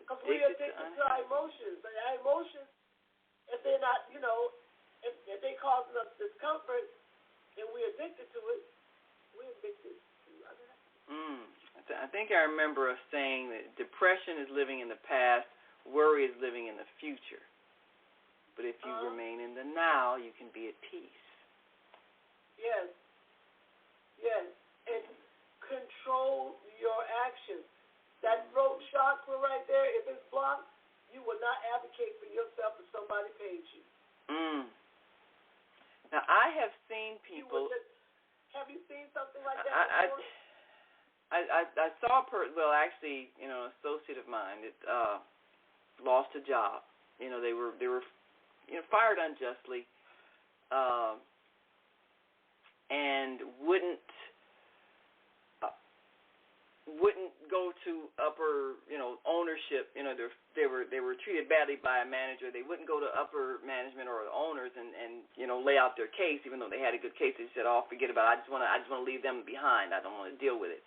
Because we're addicted to our emotions. And our emotions, if they're not, if they causing us discomfort and we're addicted to it, we're addicted to unhappiness. I think I remember us saying that depression is living in the past, worry is living in the future. But if you remain in the now, you can be at peace. Yes. Yes. And control your actions. That throat chakra right there, if it's blocked, you will not advocate for yourself if somebody pays you. Now, I have seen people. Have you seen something like that before? I saw actually, an associate of mine that lost a job. They were fired unjustly, and wouldn't go to upper, ownership. They were treated badly by a manager. They wouldn't go to upper management or the owners and lay out their case, even though they had a good case. They said, "Oh, forget about it. I just want to leave them behind. I don't want to deal with it."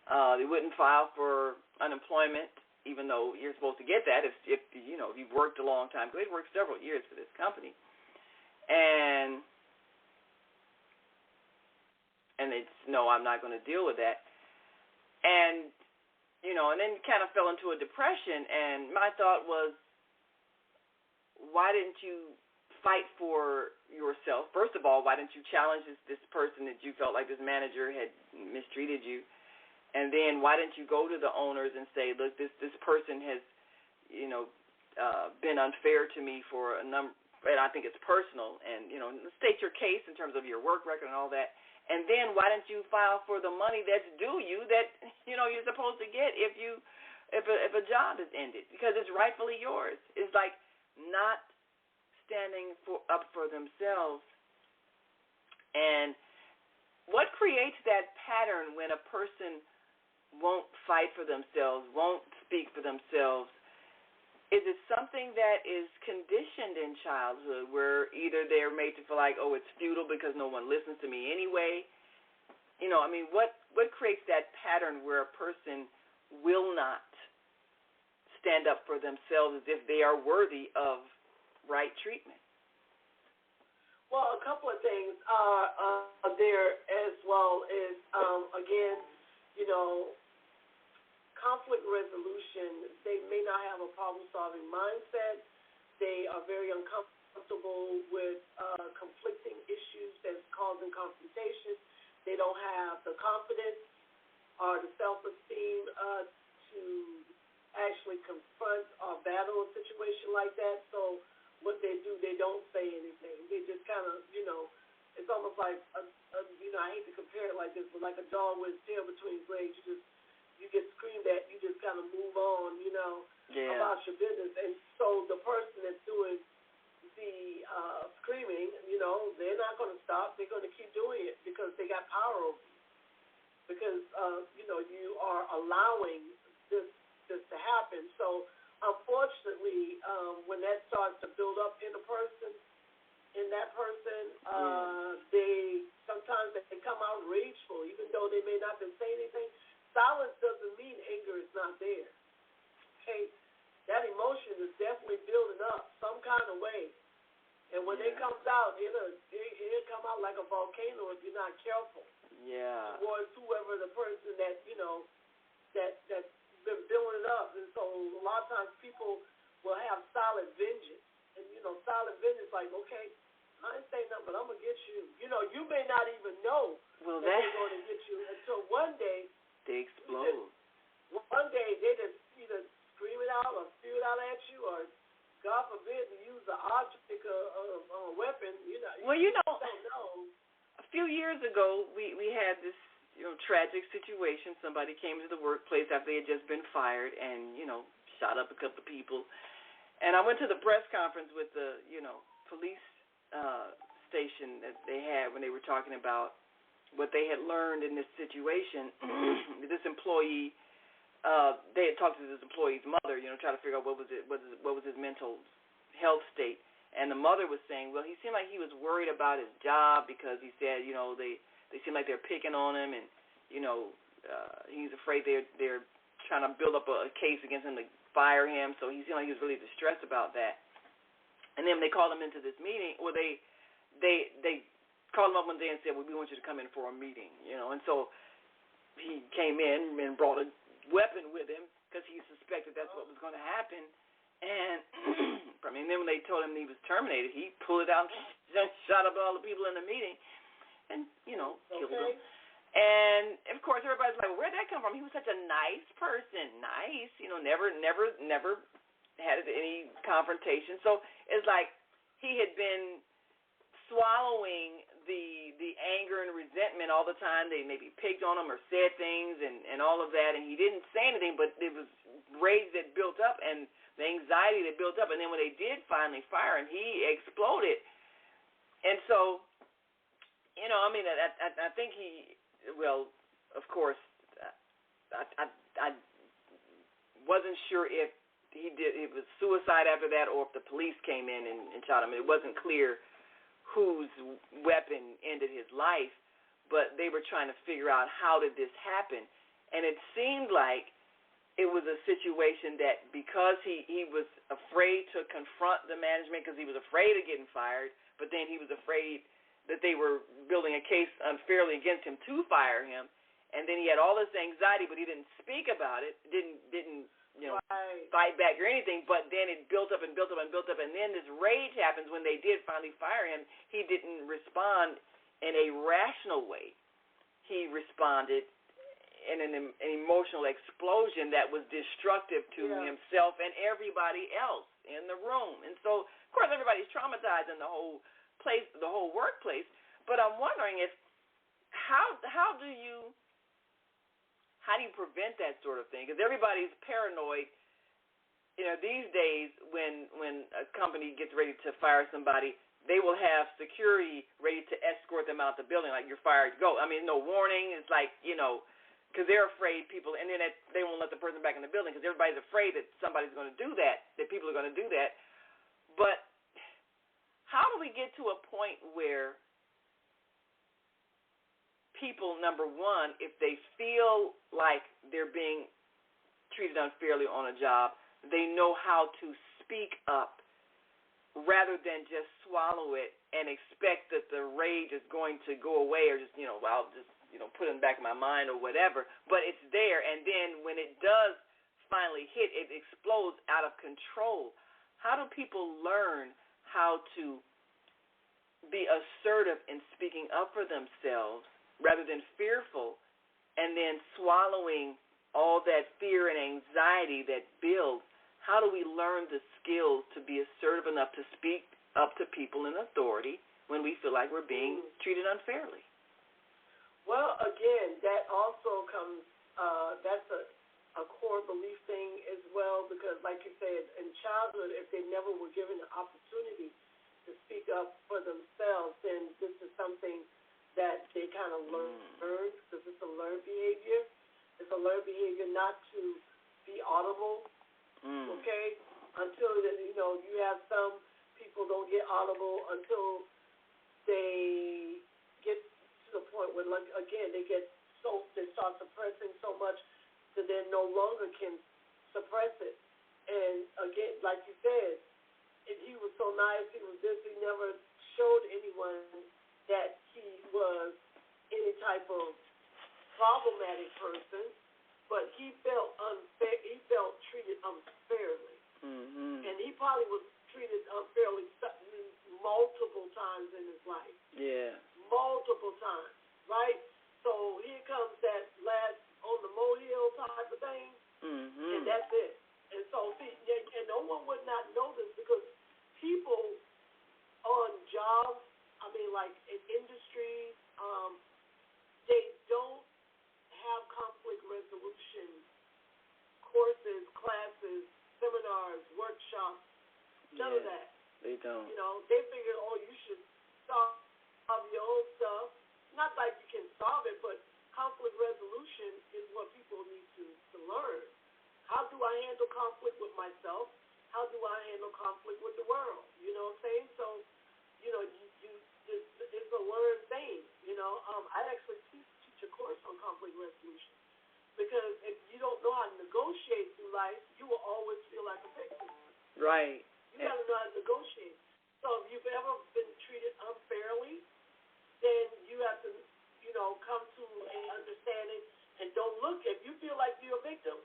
They wouldn't file for unemployment, even though you're supposed to get that if you've worked a long time. They'd worked several years for this company, and they'd no, I'm not going to deal with that. And, and then kind of fell into a depression. And my thought was, why didn't you fight for yourself? First of all, why didn't you challenge this person that you felt like this manager had mistreated you? And then why didn't you go to the owners and say, look, this person has, been unfair to me for a number, and I think it's personal. And, state your case in terms of your work record and all that. And then why didn't you file for the money that's due you that you're supposed to get if a job is ended, because it's rightfully yours? It's like not standing up for themselves. And what creates that pattern when a person won't fight for themselves, won't speak for themselves? Is it something that is conditioned in childhood where either they're made to feel like, oh, it's futile because no one listens to me anyway? What creates that pattern where a person will not stand up for themselves as if they are worthy of right treatment? Well, a couple of things are there as well as, again, conflict resolution. They may not have a problem-solving mindset. They are very uncomfortable with conflicting issues that's causing confrontation. They don't have the confidence or the self-esteem to actually confront or battle a situation like that. So what they do, they don't say anything. They just kind of, it's almost like, I hate to compare it like this, but like a dog with his tail between his legs. You get screamed at, you just kind of move on, about your business. And so the person that's doing the screaming, they're not going to stop. They're going to keep doing it because they got power over you. Because, you are allowing this to happen. They sometimes they come out rageful, even though they may not been saying anything. Silence doesn't mean anger is not there. Okay, that emotion is definitely building up some kind of way, and when it comes out, it'll come out like a volcano if you're not careful. Yeah. Towards whoever the person that that's been building it up, and so a lot of times people will have silent vengeance, and silent vengeance like, okay, I ain't saying nothing, but I'm gonna get you. You may not even know that they're going to get you until one day they explode. One day they just either scream it out or spew it out at you, or God forbid to use the object of a weapon. Well, you don't know. A few years ago, we had this tragic situation. Somebody came to the workplace after they had just been fired and shot up a couple of people. And I went to the press conference with the police station that they had when they were talking about what they had learned in this situation. This employee, they had talked to this employee's mother, trying to figure out what was his mental health state. And the mother was saying, well, he seemed like he was worried about his job because he said, they seem like they're picking on him, and he's afraid they're trying to build up a case against him to fire him. So he seemed like he was really distressed about that. And then they called him into this meeting, or they called him up one day and said, well, we want you to come in for a meeting, And so he came in and brought a weapon with him because he suspected that's what was going to happen. And then when they told him he was terminated, he pulled it out and shot up all the people in the meeting and, killed them. And, of course, everybody's like, well, where'd that come from? He was such a nice person. Nice, never had any confrontation. So it's like he had been swallowing the anger and resentment all the time. They maybe picked on him or said things and all of that, and he didn't say anything, but it was rage that built up and the anxiety that built up. And then when they did finally fire him, he exploded. And so, I think of course, I wasn't sure if it was suicide after that or if the police came in and shot him. It wasn't clear whose weapon ended his life, but they were trying to figure out how did this happen. And it seemed like it was a situation that because he was afraid to confront the management because he was afraid of getting fired, but then he was afraid that they were building a case unfairly against him to fire him, and then he had all this anxiety, but he didn't speak about it, didn't fight back or anything, but then it built up and built up and built up, and then this rage happens when they did finally fire him. He didn't respond in a rational way. He responded in an emotional explosion that was destructive to himself and everybody else in the room. And so, of course, everybody's traumatized in the whole place, the whole workplace. But I'm wondering how do you prevent that sort of thing? Because everybody's paranoid. These days when a company gets ready to fire somebody, they will have security ready to escort them out the building, like you're fired, go. I mean, no warning. It's like, because they're afraid people, and then they won't let the person back in the building because everybody's afraid that somebody's going to do that, that people are going to do that. But how do we get to a point where people, number one, if they feel like they're being treated unfairly on a job, they know how to speak up rather than just swallow it and expect that the rage is going to go away or just, I'll just, put it back in my mind or whatever. But it's there, and then when it does finally hit, it explodes out of control. How do people learn how to be assertive in speaking up for themselves rather than fearful, and then swallowing all that fear and anxiety that builds? How do we learn the skills to be assertive enough to speak up to people in authority when we feel like we're being treated unfairly? Well, again, that also comes, that's a core belief thing as well, because like you said, in childhood, if they never were given the opportunity to speak up for themselves, then this is something that they kind of learn, because it's a learned behavior. It's a learned behavior not to be audible, okay, until, you have some people don't get audible until they get to the point where, like, again, they start suppressing so much that they no longer can suppress it. And again, like you said, he was so nice, he was this, he never showed anyone that he was any type of problematic person, but he felt unfair. He felt treated unfairly, and he probably was treated unfairly multiple times in his life. Yeah, multiple times, right? So here comes that last on the molehill type of thing, and that's it. And so, see, and no one would not know this because people on jobs, I mean, like in industries, they don't have conflict resolution courses, classes, seminars, workshops, none of that. They don't. You know, they figure, you should solve your own stuff. Not like you can solve it, but conflict resolution is what people need to learn. How do I handle conflict with myself? How do I handle conflict with the world? You know what I'm saying? So, you know, it's a learned thing. You know, I actually teach a course on conflict resolution because if you don't know how to negotiate through life, you will always feel like a victim. Right. You got to know how to negotiate. So if you've ever been treated unfairly, then you have to, you know, come to an understanding and don't look. If you feel like you're a victim,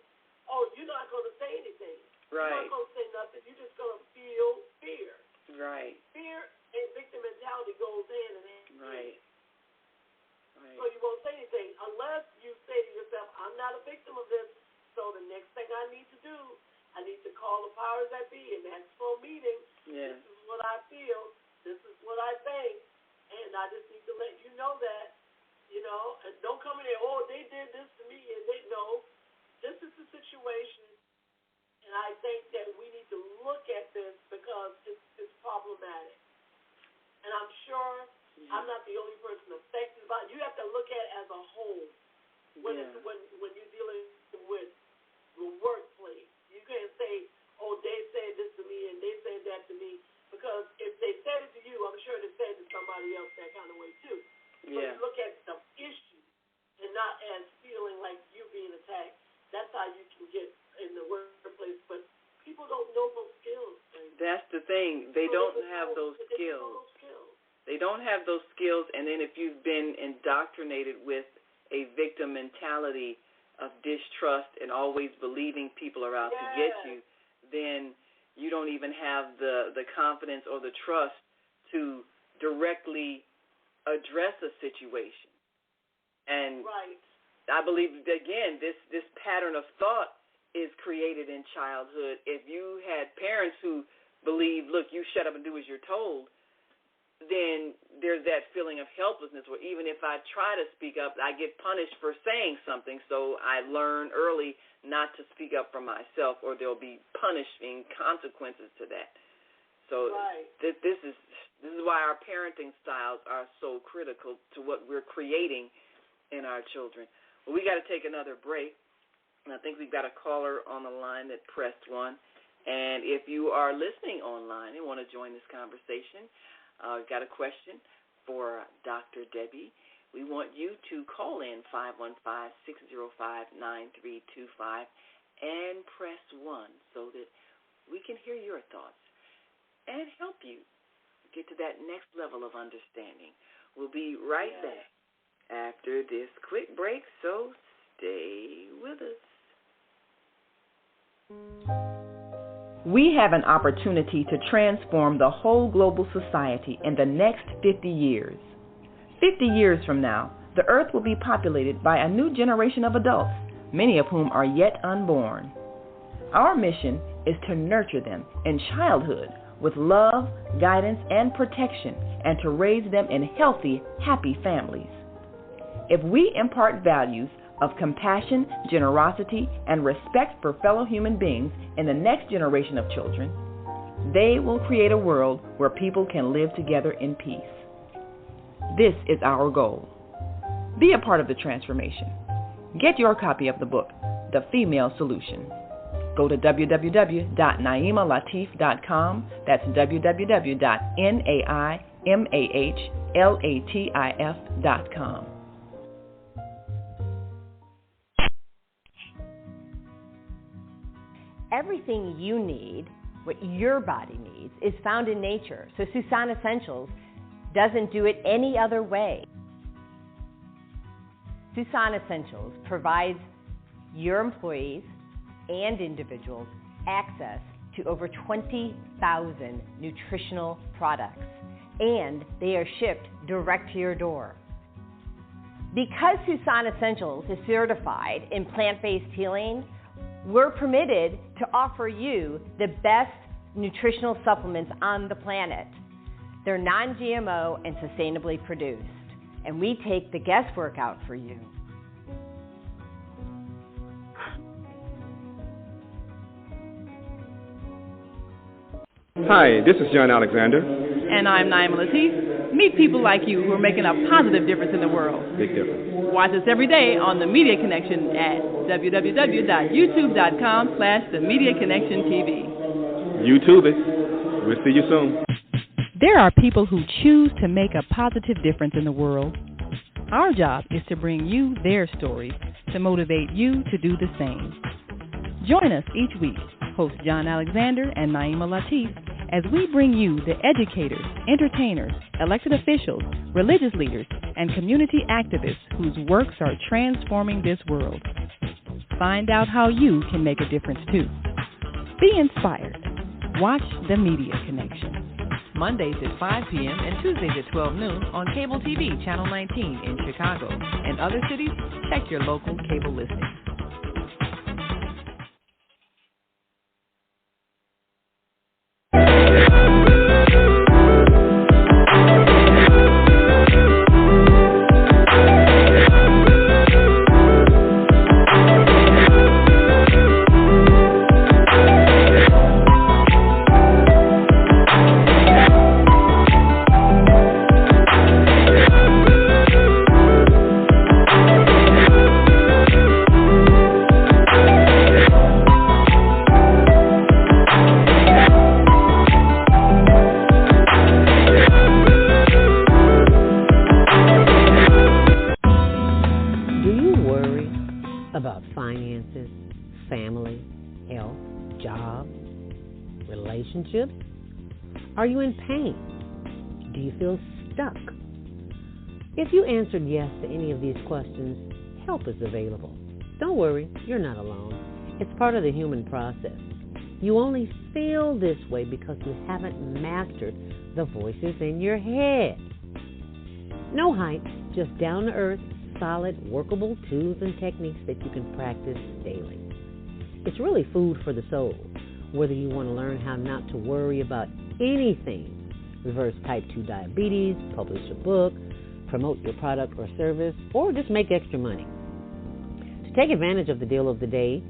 you're not going to say anything. Right. You're not going to say nothing. You're just going to feel fear. Right. Fear and victim mentality goes hand in hand. Right. Right. So you won't say anything unless you say to yourself, I'm not a victim of this, so the next thing I need to do, I need to call the powers that be and ask for a meeting. Yeah. This is what I feel. This is what I think. And I just need to let you know that, you know, and don't come in there, they did this to me, and they know this is the situation. And I think that we need to look at this because it's problematic. And I'm sure I'm not the only person affected by it. You have to look at it as a whole when you're dealing with the workplace. You can't say, they said this to me and they said that to me. Because if they said it to you, I'm sure they said it to somebody else that kind of way too. Yeah. So you look at the issue and not as feeling like you're being attacked. That's how you can get in the workplace. But people don't know those skills. That's the thing. They don't have those skills. They don't have those skills. And then if you've been indoctrinated with a victim mentality of distrust and always believing people are out to get you, then you don't even have the confidence or the trust to directly address a situation. And I believe, again, this pattern of thought is created in childhood. If you had parents who believe, look, you shut up and do as you're told, then there's that feeling of helplessness where even if I try to speak up, I get punished for saying something. So I learn early not to speak up for myself, or there'll be punishing consequences to that. So this is why our parenting styles are so critical to what we're creating in our children. Well, we got to take another break, and I think we've got a caller on the line that pressed 1. And if you are listening online and want to join this conversation, got a question for Dr. Debbie. We want you to call in 515-605-9325 and press 1 so that we can hear your thoughts and help you get to that next level of understanding. We'll be right back after this quick break, so stay with us. We have an opportunity to transform the whole global society in the next 50 years. 50 years from now, the earth will be populated by a new generation of adults, many of whom are yet unborn. Our mission is to nurture them in childhood with love, guidance, and protection, and to raise them in healthy, happy families. If we impart values of compassion, generosity, and respect for fellow human beings in the next generation of children, they will create a world where people can live together in peace. This is our goal. Be a part of the transformation. Get your copy of the book, The Female Solution. Go to www.naimalatif.com. That's www.naimalatif.com. MAHLATIF.com. Everything you need, what your body needs, is found in nature. So Susan Essentials doesn't do it any other way. Susan Essentials provides your employees and individuals access to over 20,000 nutritional products, and they are shipped direct to your door. Because Susan Essentials is certified in plant-based healing, we're permitted to offer you the best nutritional supplements on the planet. They're non-GMO and sustainably produced, and we take the guesswork out for you. Hi, this is John Alexander. And I'm Naima Latif. Meet people like you who are making a positive difference in the world. Big difference. Watch us every day on The Media Connection at www.youtube.com/The Media Connection TV. YouTube it. We'll see you soon. There are people who choose to make a positive difference in the world. Our job is to bring you their stories to motivate you to do the same. Join us each week, host John Alexander and Naima Latif, as we bring you the educators, entertainers, elected officials, religious leaders, and community activists whose works are transforming this world. Find out how you can make a difference too. Be inspired. Watch The Media Connection. Mondays at 5 p.m. and Tuesdays at 12 noon on Cable TV, Channel 19 in Chicago. And other cities, check your local cable listings. Are you in pain? Do you feel stuck? If you answered yes to any of these questions, help is available. Don't worry, you're not alone. It's part of the human process. You only feel this way because you haven't mastered the voices in your head. No hype, just down-to-earth, solid, workable tools and techniques that you can practice daily. It's really food for the soul. Whether you want to learn how not to worry about anything, reverse type 2 diabetes, publish a book, promote your product or service, or just make extra money. To take advantage of the deal of the day,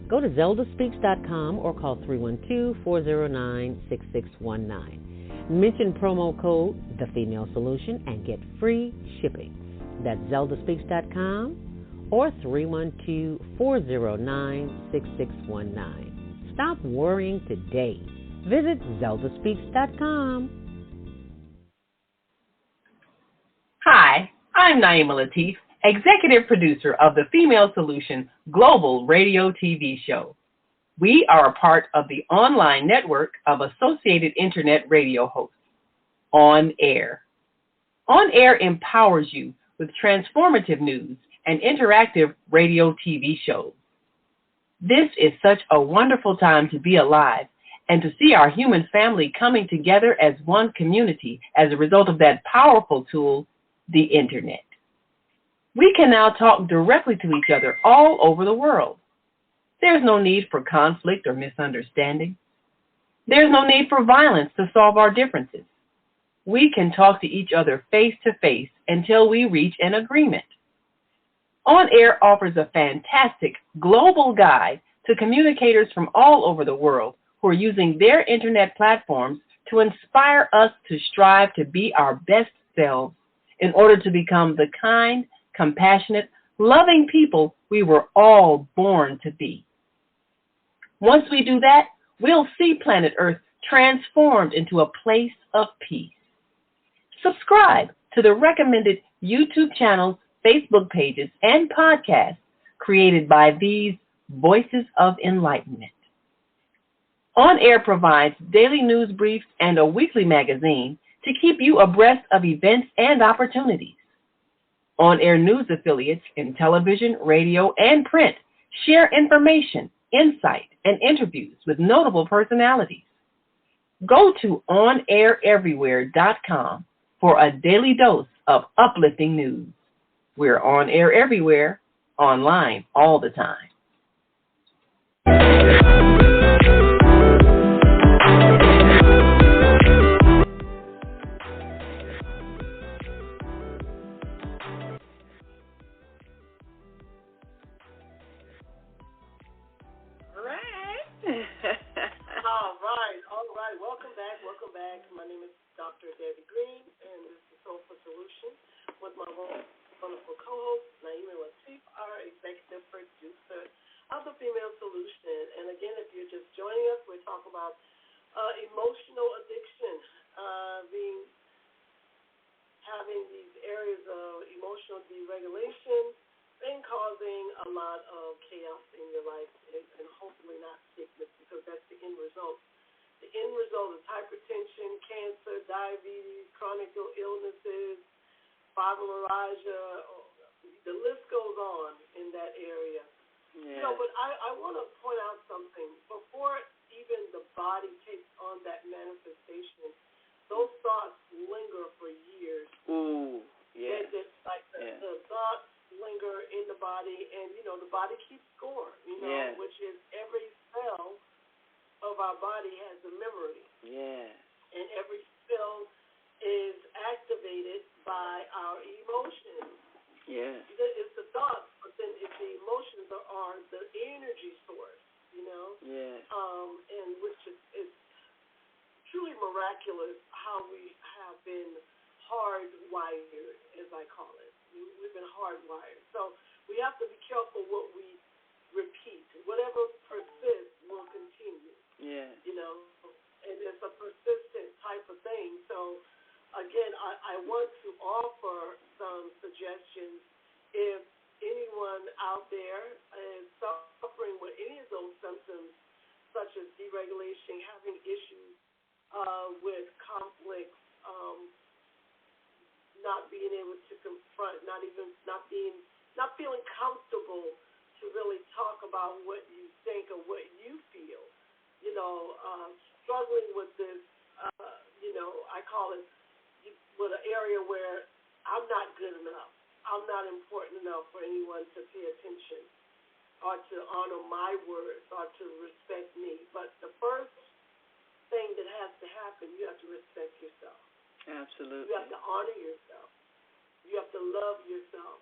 go to zeldaspeaks.com or call 312-409-6619. Mention promo code The Female Solution and get free shipping. That's zeldaspeaks.com or 312-409-6619. Stop worrying today. Visit zeldaspeaks.com. Hi, I'm Naima Latif, executive producer of the Female Solution Global Radio TV show. We are a part of the online network of Associated Internet radio hosts, On Air. On Air empowers you with transformative news and interactive radio TV shows. This is such a wonderful time to be alive and to see our human family coming together as one community as a result of that powerful tool, the Internet. We can now talk directly to each other all over the world. There's no need for conflict or misunderstanding. There's no need for violence to solve our differences. We can talk to each other face to face until we reach an agreement. On Air offers a fantastic global guide to communicators from all over the world who are using their internet platforms to inspire us to strive to be our best selves in order to become the kind, compassionate, loving people we were all born to be. Once we do that, we'll see planet Earth transformed into a place of peace. Subscribe to the recommended YouTube channels, Facebook pages, and podcasts created by these Voices of Enlightenment. On Air provides daily news briefs and a weekly magazine to keep you abreast of events and opportunities. On Air news affiliates in television, radio, and print share information, insight, and interviews with notable personalities. Go to onaireverywhere.com for a daily dose of uplifting news. We're on air everywhere, online all the time. All right. Welcome back. My name is Dr. Debbie Green, and this is Soulful Solutions with my wonderful co-host, Naima Latif, our executive producer of the Female Solution. And again, if you're just joining us, we're talking about emotional addiction, having these areas of emotional deregulation and causing a lot of chaos in your life, and hopefully not sickness, because that's the end result. The end result is hypertension, cancer, diabetes, chronic illnesses, fibromyalgia. The list goes on in that area. Yeah. But I want to point out something. Before even the body takes on that manifestation, those thoughts linger for years. Ooh, yeah. The thoughts linger in the body, and, the body keeps score, which is every cell of our body has a memory. Yeah. And every cell is activated by our emotions. Yeah. It's the thoughts, but then the emotions are the energy source, Yeah. And which is truly miraculous how we have been hardwired, as I call it. We've been hardwired. So we have to be careful what we repeat. Whatever persists will continue. Yeah. And it's a persistent type of thing. So, again, I want to offer some suggestions. If anyone out there is suffering with any of those symptoms, such as deregulation, having issues with conflicts, not being able to confront, not feeling comfortable to really talk about what you think or what you feel, struggling with this, I call it with an area where I'm not good enough. I'm not important enough for anyone to pay attention or to honor my words or to respect me. But the first thing that has to happen, you have to respect yourself. Absolutely. You have to honor yourself. You have to love yourself.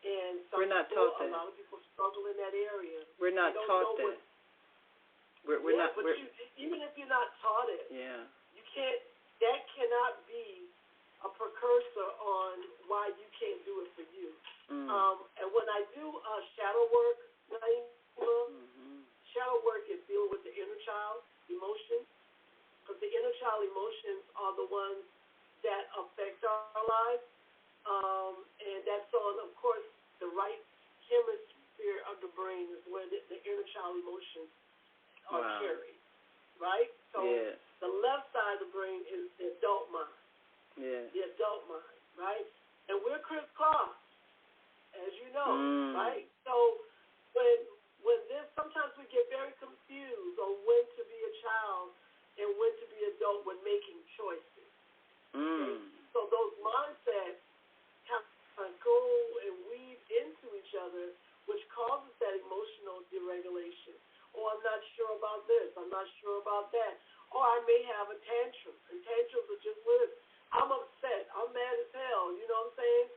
And we're not taught that. A lot of people struggle in that area. We're not taught that. We're not. Even if you're not taught it, you can't. That cannot be a precursor on why you can't do it for you. And when I do shadow work, shadow work is dealing with the inner child emotions, because the inner child emotions are the ones that affect our lives. And that's on, of course, the right hemisphere of the brain is where the inner child emotions are carried, right? So the left side of the brain is the adult mind. Yeah. The adult mind, right? And we're crisscrossed, as you know, right? So when this, sometimes we get very confused on when to be a child and when to be adult when making choices. Okay? So those mindsets kind of go and weave into each other, which causes that emotional deregulation. Oh, I'm not sure about this. I'm not sure about that. Or I may have a tantrum. And tantrums are just with it. I'm upset. I'm mad as hell. You know what I'm saying?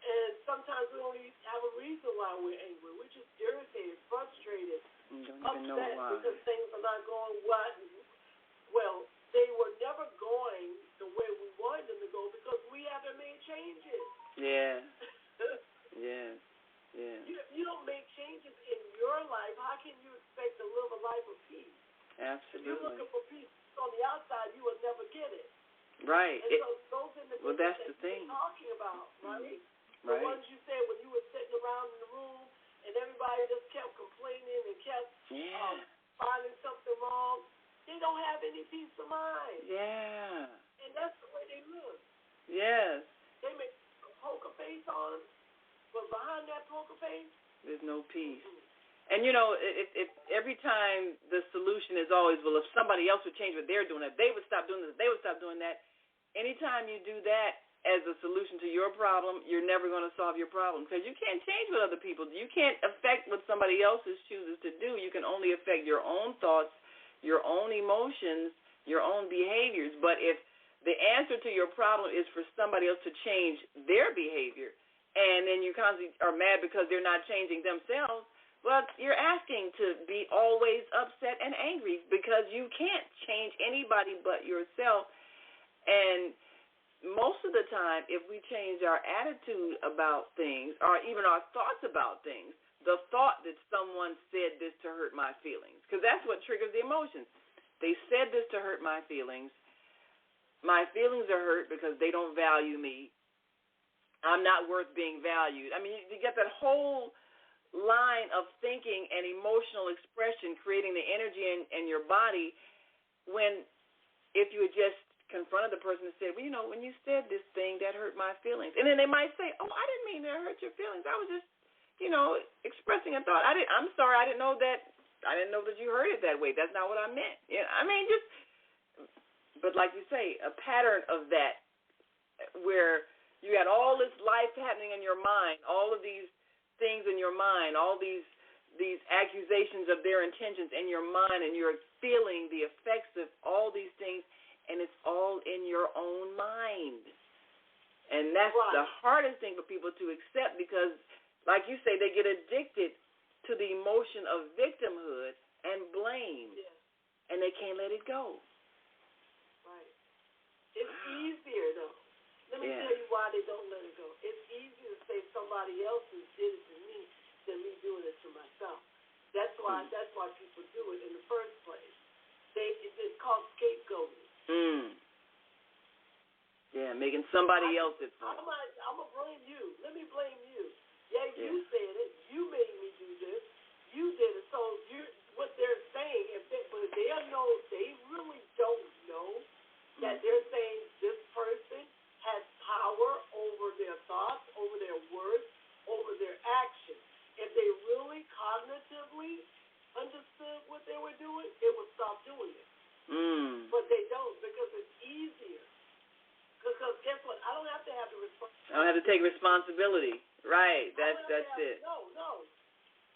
And sometimes we don't even have a reason why we're angry. We're just irritated, frustrated, upset because things are not going well. They were never going the way we wanted them to go because we haven't made changes. Yeah. Yeah. Yeah. You don't make changes in your life. How can you expect to live a life of peace? Absolutely. If you're looking for peace on the outside, you will never get it. Right. And so those individuals Well, that's the thing. Talking about, right? Right. The ones you said when you were sitting around in the room and everybody just kept complaining and kept finding something wrong. They don't have any peace of mind. Yeah. And that's the way they live. Yes. They make a poker face on, but behind that poker face, there's no peace. And, you know, if every time the solution is always, well, if somebody else would change what they're doing, if they would stop doing this, they would stop doing that. Anytime you do that as a solution to your problem, you're never going to solve your problem because you can't change what other people do. You can't affect what somebody else chooses to do. You can only affect your own thoughts, your own emotions, your own behaviors. But if the answer to your problem is for somebody else to change their behavior, and then you constantly are mad because they're not changing themselves, well, you're asking to be always upset and angry because you can't change anybody but yourself. And most of the time, if we change our attitude about things or even our thoughts about things, the thought that someone said this to hurt my feelings, because that's what triggers the emotions. They said this to hurt my feelings. My feelings are hurt because they don't value me. I'm not worth being valued. I mean, you get that whole line of thinking and emotional expression creating the energy in your body when if you had just confronted the person and said, well, you know, when you said this thing, that hurt my feelings. And then they might say, oh, I didn't mean that hurt your feelings. I was just, you know, expressing a thought. I'm sorry, I didn't know that you heard it that way. That's not what I meant. Yeah, I mean, but like you say, a pattern of that where you had all this life happening in your mind, all of these things in your mind, all these accusations of their intentions in your mind, and you're feeling the effects of all these things, and it's all in your own mind. And that's the hardest thing for people to accept because, like you say, they get addicted to the emotion of victimhood and blame, and they can't let it go. Right. It's easier, though. Let me tell you why they don't let it go. It's easier to say somebody else did it to me than me doing it to myself. That's why people do it in the first place. It's called scapegoating. Yeah, making somebody else at fault. I'm going to blame you. Let me blame you. Yeah, you said it. You made me do this. You did it. So what they're saying, but if they really don't know that they're saying this person has power over their thoughts, over their words, over their actions. If they really cognitively understood what they were doing, they would stop doing it. But they don't because it's easier. Because guess what? I don't have to have the responsibility. I don't have to take responsibility. Right. That's it. No.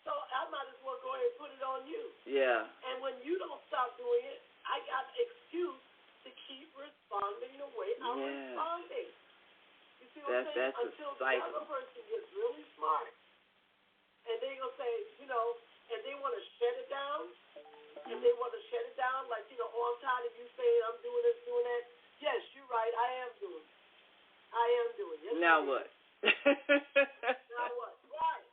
So I might as well go ahead and put it on you. Yeah. And when you don't stop doing it, I got an excuse to keep responding the way I'm responding. You see what I'm saying? Until the other person gets really smart. And they're going to say, you know, and they want to shut it down. And they want to shut it down like, you know, oh, I'm tired of you saying I'm doing this, doing that. Yes, you're right. I am doing it. Yes, now what? Now what? Right.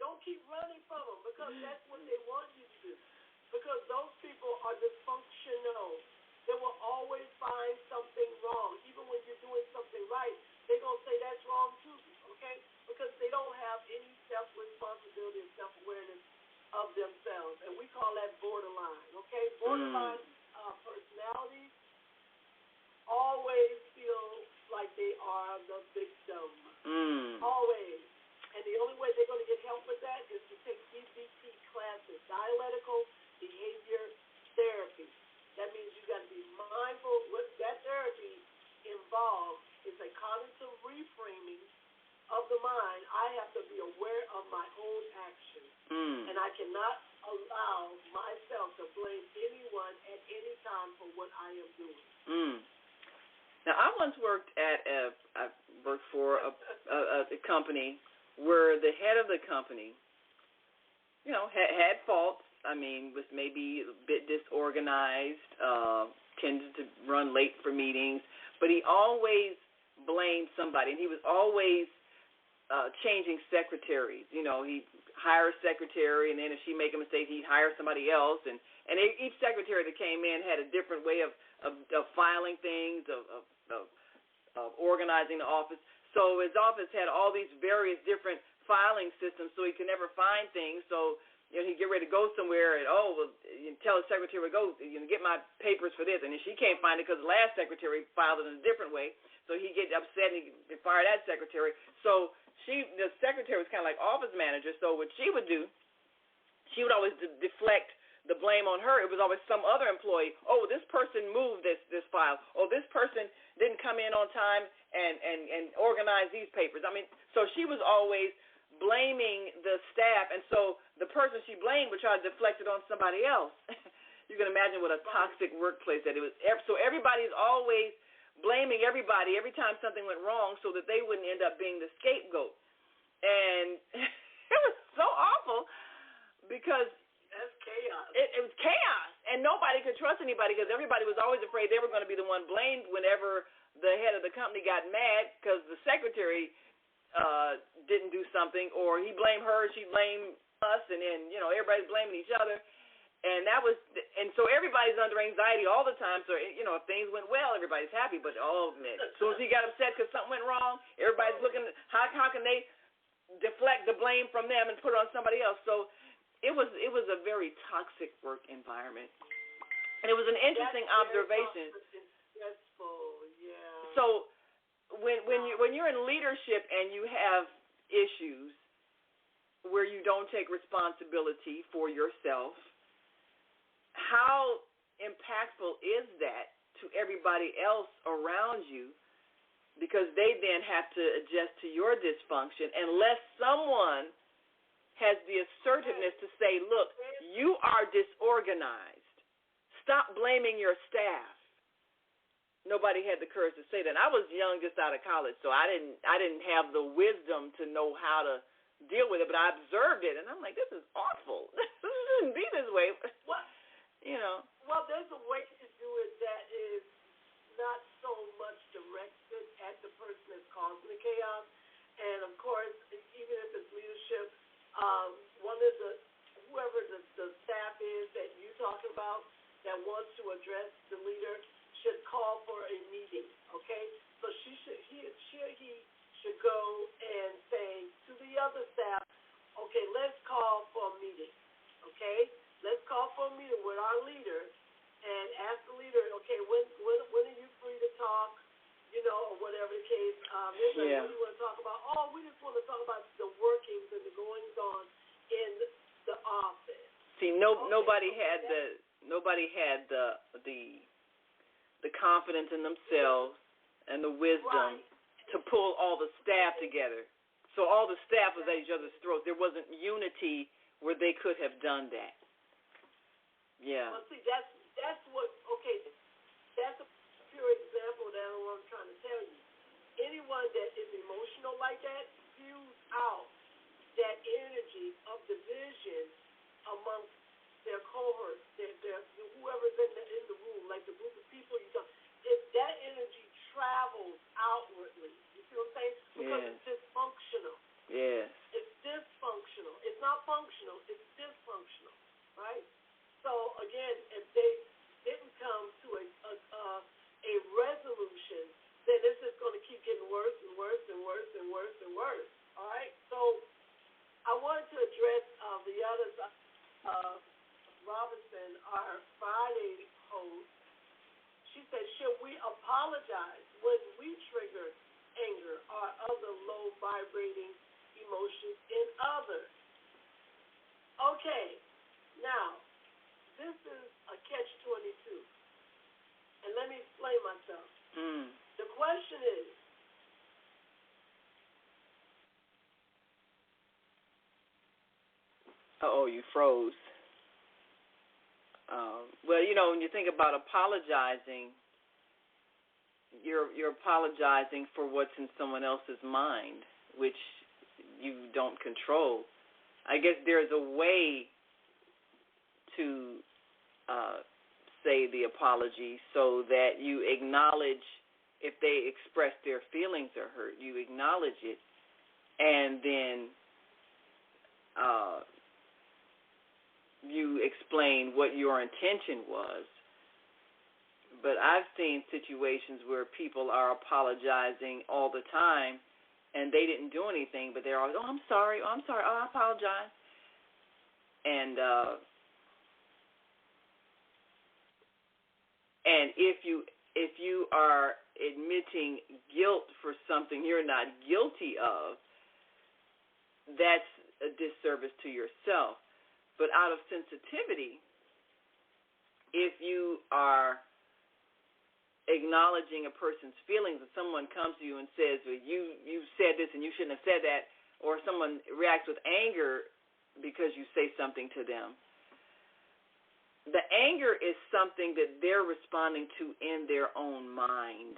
Don't keep running from them because that's what they want you to do. Because those people are dysfunctional. They will always find something wrong. Even when you're doing something right, they're going to say that's wrong too, okay? Because they don't have any self-responsibility and self-awareness of themselves. And we call that borderline, okay? Borderline personalities always feel like they are the victim. Always. And the only way they're going to get help with that is to take DBT classes, dialectical behavior therapy. That means you got to be mindful. What that therapy involves is a cognitive reframing of the mind. I have to be aware of my own actions. And I cannot allow myself to blame anyone at any time for what I am doing. Now, I once worked for a company where the head of the company, you know, had faults. I mean, was maybe a bit disorganized, tended to run late for meetings, but he always blamed somebody, and he was always changing secretaries. You know, he'd hire a secretary, and then if she make a mistake, he'd hire somebody else, and each secretary that came in had a different way of filing things, of organizing the office. So his office had all these various different filing systems, so he could never find things. So he'd get ready to go somewhere, and you tell his secretary, go, get my papers for this, and then she can't find it because the last secretary filed it in a different way. So he'd get upset and he'd fire that secretary. So the secretary was kind of like office manager. So what she would do, she would always deflect the blame on her. It was always some other employee. Oh, this person moved this file. Oh, this person didn't come in on time and organize these papers. I mean, so she was always blaming the staff, and so the person she blamed would try to deflect it on somebody else. You can imagine what a toxic workplace that it was. So everybody's always blaming everybody every time something went wrong so that they wouldn't end up being the scapegoat. And it was so awful because that's chaos. It was chaos, and nobody could trust anybody because everybody was always afraid they were going to be the one blamed whenever the head of the company got mad because the secretary didn't do something, or he blamed her, she blamed us, and then everybody's blaming each other. And so everybody's under anxiety all the time. So, if things went well, everybody's happy. But, man, as soon as he got upset because something went wrong, everybody's looking at how can they deflect the blame from them and put it on somebody else. So it was a very toxic work environment. And it was an interesting observation. Stressful, yeah. So when you're in leadership and you have issues where you don't take responsibility for yourself, how impactful is that to everybody else around you? Because they then have to adjust to your dysfunction unless someone has the assertiveness to say, look, you are disorganized. Stop blaming your staff. Nobody had the courage to say that. I was young, just out of college, so I didn't have the wisdom to know how to deal with it, but I observed it, and I'm like, this is awful. This shouldn't be this way. What? Well, there's a way to do it that is not so much directed at the person that's causing the chaos. And, of course, even if it's leadership, whoever the staff is that you're talking about that wants to address the leader should call for a meeting, okay? So he should go and say to the other staff, okay, let's call for a meeting, okay? Let's call for a meeting with our leader and ask the leader, okay, when are you free to talk, or whatever the case. What do you want to talk about? Oh, we just want to talk about the workings and the goings on in the office. See, nobody had the confidence in themselves and the wisdom to pull all the staff together. So all the staff was at each other's throats. There wasn't unity where they could have done that. Yeah. Well, see, that's what. Okay, that's a pure example of what I'm trying to tell you. Anyone that is emotional like that spews out that energy of division amongst their cohorts, whoever's in the room, like the group of people you talk. If that energy travels outwardly, you see what I'm saying? Because it's dysfunctional. Yes. It's dysfunctional. It's not functional. It's dysfunctional, right? So again, if they didn't come to a resolution, then it's just going to keep getting worse and worse and worse and worse and worse. All right. So I wanted to address the others. Robinson, our Friday host, she said, should we apologize when we trigger anger or other low vibrating emotions in others? Okay, now, this is a catch-22. And let me explain myself. The question is, you froze. Well, when you think about apologizing, you're apologizing for what's in someone else's mind, which you don't control. I guess there's a way to say the apology so that you acknowledge if they express their feelings or hurt, you acknowledge it, and then you explain what your intention was But I've seen situations where people are apologizing all the time, and they didn't do anything, but they're always, oh, I'm sorry, I apologize. And if you are admitting guilt for something you're not guilty of, that's a disservice to yourself. But out of sensitivity, if you are acknowledging a person's feelings, if someone comes to you and says, well, you said this and you shouldn't have said that, or someone reacts with anger because you say something to them, the anger is something that they're responding to in their own mind.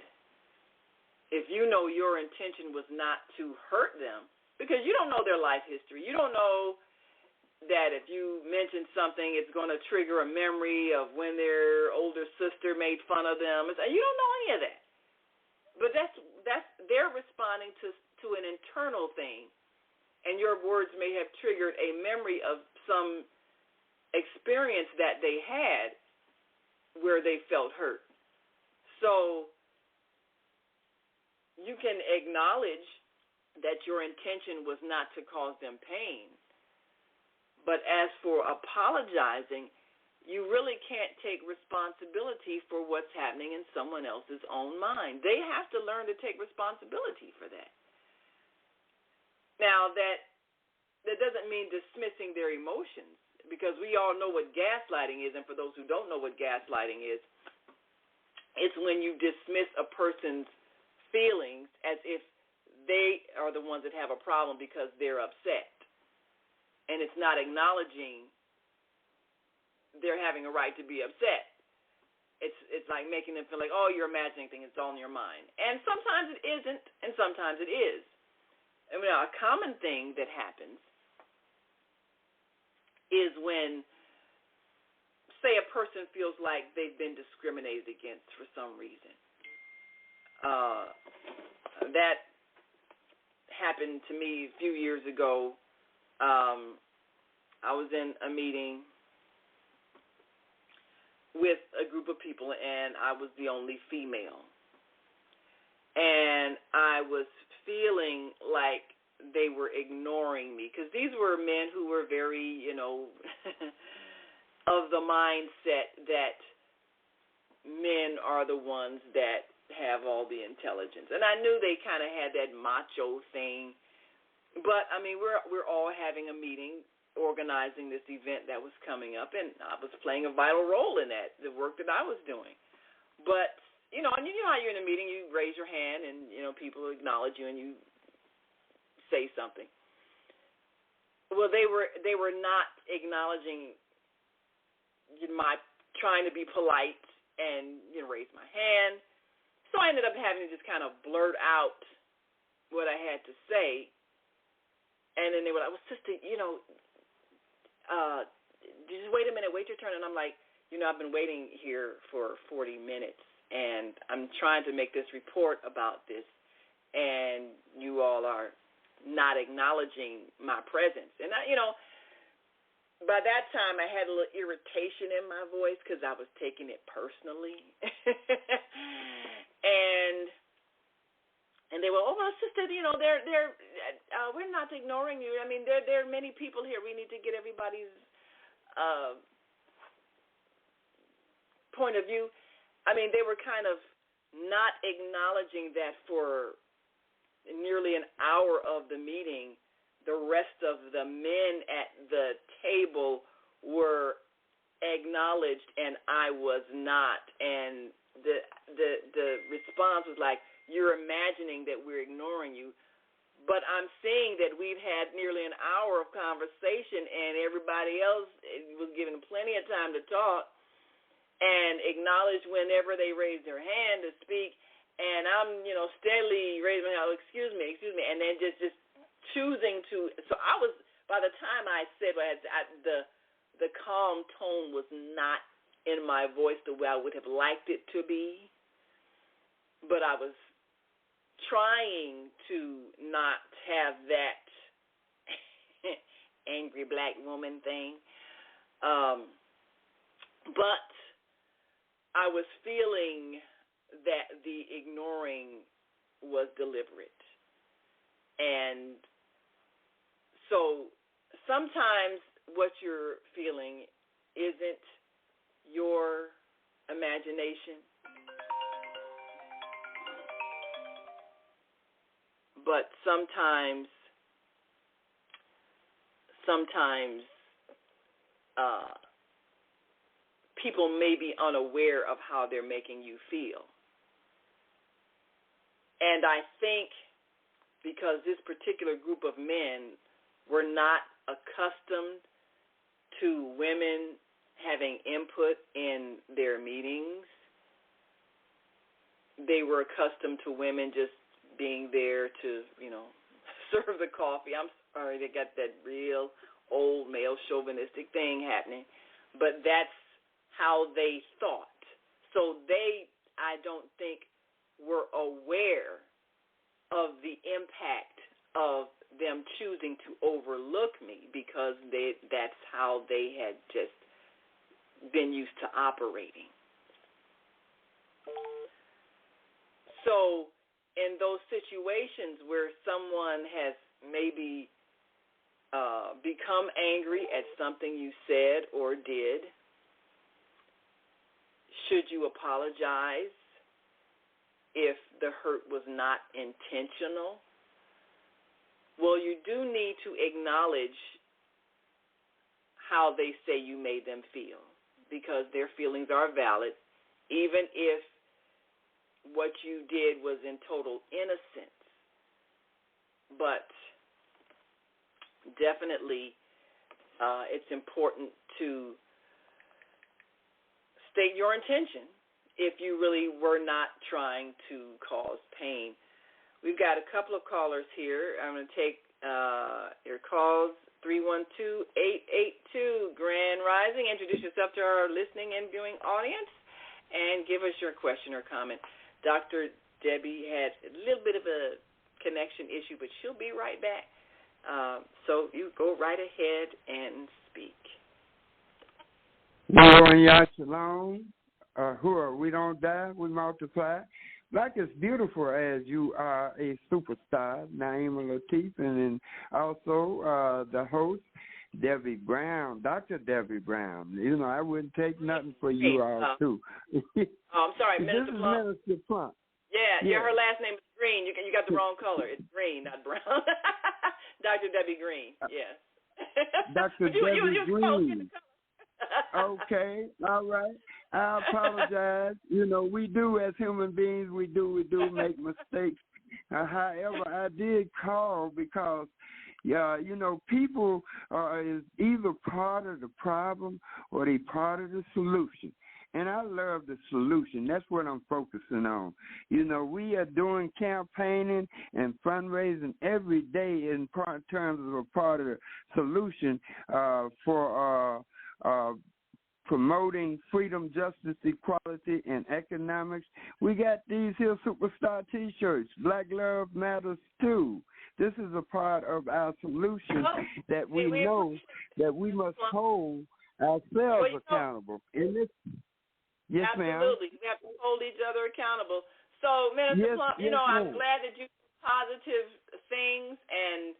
If you know your intention was not to hurt them, because you don't know their life history, you don't know that if you mention something, it's going to trigger a memory of when their older sister made fun of them. You don't know any of that. But that's they're responding to an internal thing, and your words may have triggered a memory of some experience that they had where they felt hurt. So you can acknowledge that your intention was not to cause them pain. But as for apologizing, you really can't take responsibility for what's happening in someone else's own mind. They have to learn to take responsibility for that. Now, that doesn't mean dismissing their emotions, because we all know what gaslighting is, and for those who don't know what gaslighting is, it's when you dismiss a person's feelings as if they are the ones that have a problem because they're upset. And it's not acknowledging they're having a right to be upset. It's like making them feel like, oh, you're imagining things, it's all in your mind. And sometimes it isn't, and sometimes it is. I mean, a common thing that happens is when, say, a person feels like they've been discriminated against for some reason. That happened to me a few years ago. I was in a meeting with a group of people, and I was the only female. And I was feeling like they were ignoring me, because these were men who were very, of the mindset that men are the ones that have all the intelligence. And I knew they kind of had that macho thing. But, I mean, we're all having a meeting, organizing this event that was coming up, and I was playing a vital role in that, the work that I was doing. But, and you know how you're in a meeting, you raise your hand, and, people acknowledge you, and you say something. Well, they were not acknowledging my trying to be polite and, raise my hand. So I ended up having to just kind of blurt out what I had to say. And then they were like, well, sister, just wait a minute, wait your turn. And I'm like, I've been waiting here for 40 minutes, and I'm trying to make this report about this, and you all are not acknowledging my presence. And, by that time I had a little irritation in my voice because I was taking it personally. And they were, oh, well, sister, we're not ignoring you. I mean, there are many people here. We need to get everybody's point of view. I mean, they were kind of not acknowledging that for nearly an hour of the meeting, the rest of the men at the table were acknowledged and I was not. And the response was like, you're imagining that we're ignoring you. But I'm seeing that we've had nearly an hour of conversation, and everybody else was given plenty of time to talk and acknowledge whenever they raise their hand to speak. And I'm, steadily raising my hand, excuse me, and then just choosing to. So I was, by the time I said what I had, the calm tone was not in my voice the way I would have liked it to be, but I was trying to not have that angry black woman thing. But I was feeling that the ignoring was deliberate. And so sometimes what you're feeling isn't your imagination, but sometimes people may be unaware of how they're making you feel. And I think because this particular group of men were not accustomed to women having input in their meetings, they were accustomed to women just being there to, serve the coffee. I'm sorry, they got that real old male chauvinistic thing happening, but that's how they thought. So they, I don't think, were aware of the impact of them choosing to overlook me because that's how they had just been used to operating. So in those situations where someone has maybe become angry at something you said or did, should you apologize if the hurt was not intentional? Well, you do need to acknowledge how they say you made them feel, because their feelings are valid, even if what you did was in total innocence. But definitely it's important to state your intention if you really were not trying to cause pain. We've got a couple of callers here. I'm going to take your calls. 312-882, Grand Rising. Introduce yourself to our listening and viewing audience and give us your question or comment. Dr. Debbie had a little bit of a connection issue, but she'll be right back. So you go right ahead and speak. Shalom. We don't die, we multiply. Like as beautiful as you are a superstar, Naima Latif, and then also the host, Debbie Brown, Dr. Debbie Brown. I wouldn't take nothing for you all, too. I'm sorry, Minister Plump. Minister Plump. Yeah, her last name is Green. You got the wrong color. It's Green, not brown. Dr. Debbie Green, yes. Dr. Debbie Green. Okay, all right. I apologize. We do as human beings, we do make mistakes. However, I did call because, people is either part of the problem or they part of the solution. And I love the solution. That's what I'm focusing on. We are doing campaigning and fundraising every day in terms of a part of the solution for promoting freedom, justice, equality, and economics. We got these here superstar T-shirts. Black Love Matters too. This is a part of our solution that we know that we must hold ourselves accountable. Yes, ma'am. Absolutely. We have to hold each other accountable. So, Minister Plump, I'm glad that you do positive things and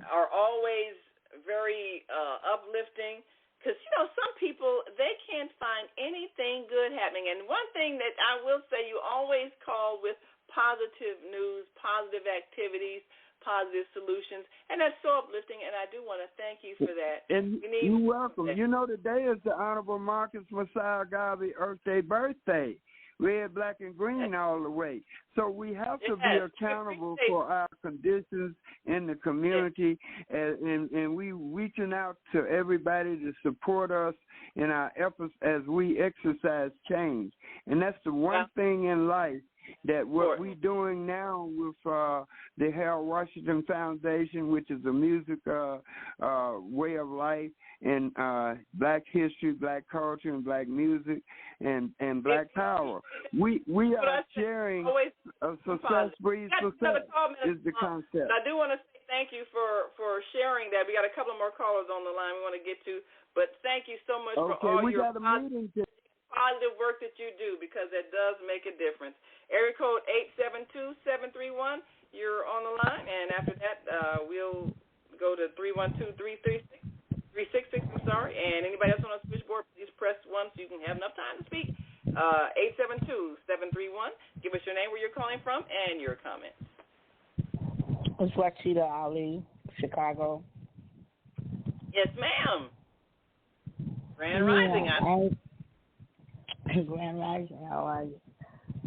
are always very uplifting. Because, some people, they can't find anything good happening. And one thing that I will say, you always call with positive news, positive activities, positive solutions. And that's so uplifting, and I do want to thank you for that. And you're welcome. Today is the Honorable Marcus Messiah Garvey Earth Day birthday. Red, black, and green all the way. So we have to be accountable for our conditions in the community, and we reaching out to everybody to support us in our efforts as we exercise change. And that's the one thing in life that what we're doing now with the Harold Washington Foundation, which is a music way of life, and black history, black culture, and black music, and black power. We are sharing a success breeds success is the concept. I do want to say thank you for sharing that. We got a couple more callers on the line we want to get to, but thank you so much for all your positive work that you do, because that does make a difference. Area code 872-731. You're on the line, and after that, we'll go to 312-336. 366, I'm sorry. And anybody else on the switchboard, please press 1 so you can have enough time to speak. 872-731. Give us your name, where you're calling from, and your comment. It's Rashida Ali, Chicago. Yes, ma'am. Grand Rising. Grand Rising, how are you?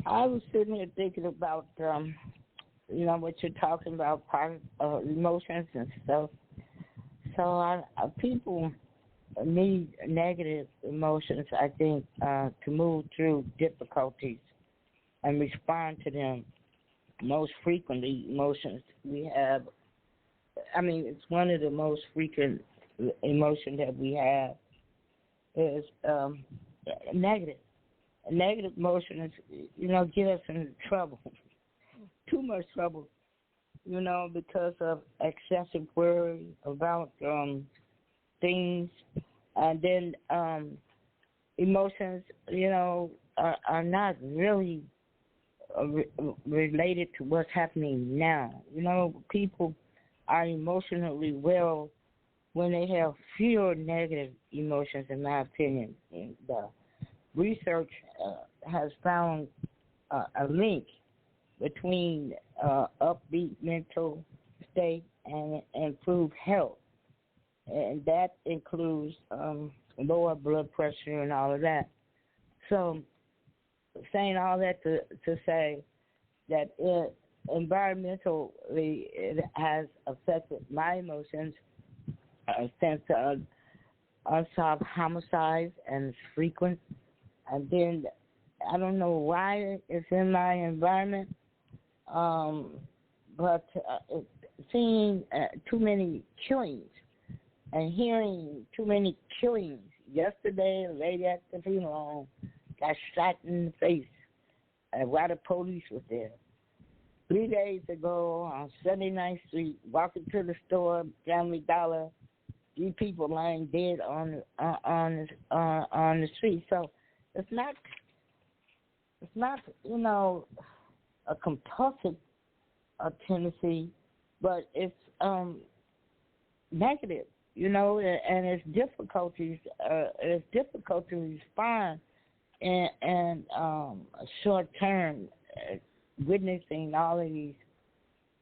I was sitting here thinking about, what you're talking about, emotions and stuff. So people need negative emotions, I think, to move through difficulties and respond to them. Most frequently, emotions we have, it's one of the most frequent emotions that we have is negative. Negative emotions, get us into trouble, too much trouble, because of excessive worry about things. And then emotions, are not really related to what's happening now. People are emotionally well when they have fewer negative emotions, in my opinion. And, research has found a link between upbeat mental state and improved health. And that includes lower blood pressure and all of that. So saying all that to say that environmentally it has affected my emotions since unsolved homicides and it's frequent. And then I don't know why it's in my environment, but seeing too many killings and hearing too many killings. Yesterday, a lady at the funeral got shot in the face while the police was there. 3 days ago on 79th Street, walking to the store, Family Dollar, 3 people lying dead on the street. So it's not a compulsive tendency, but it's negative, and it's difficult to respond and short term witnessing all of these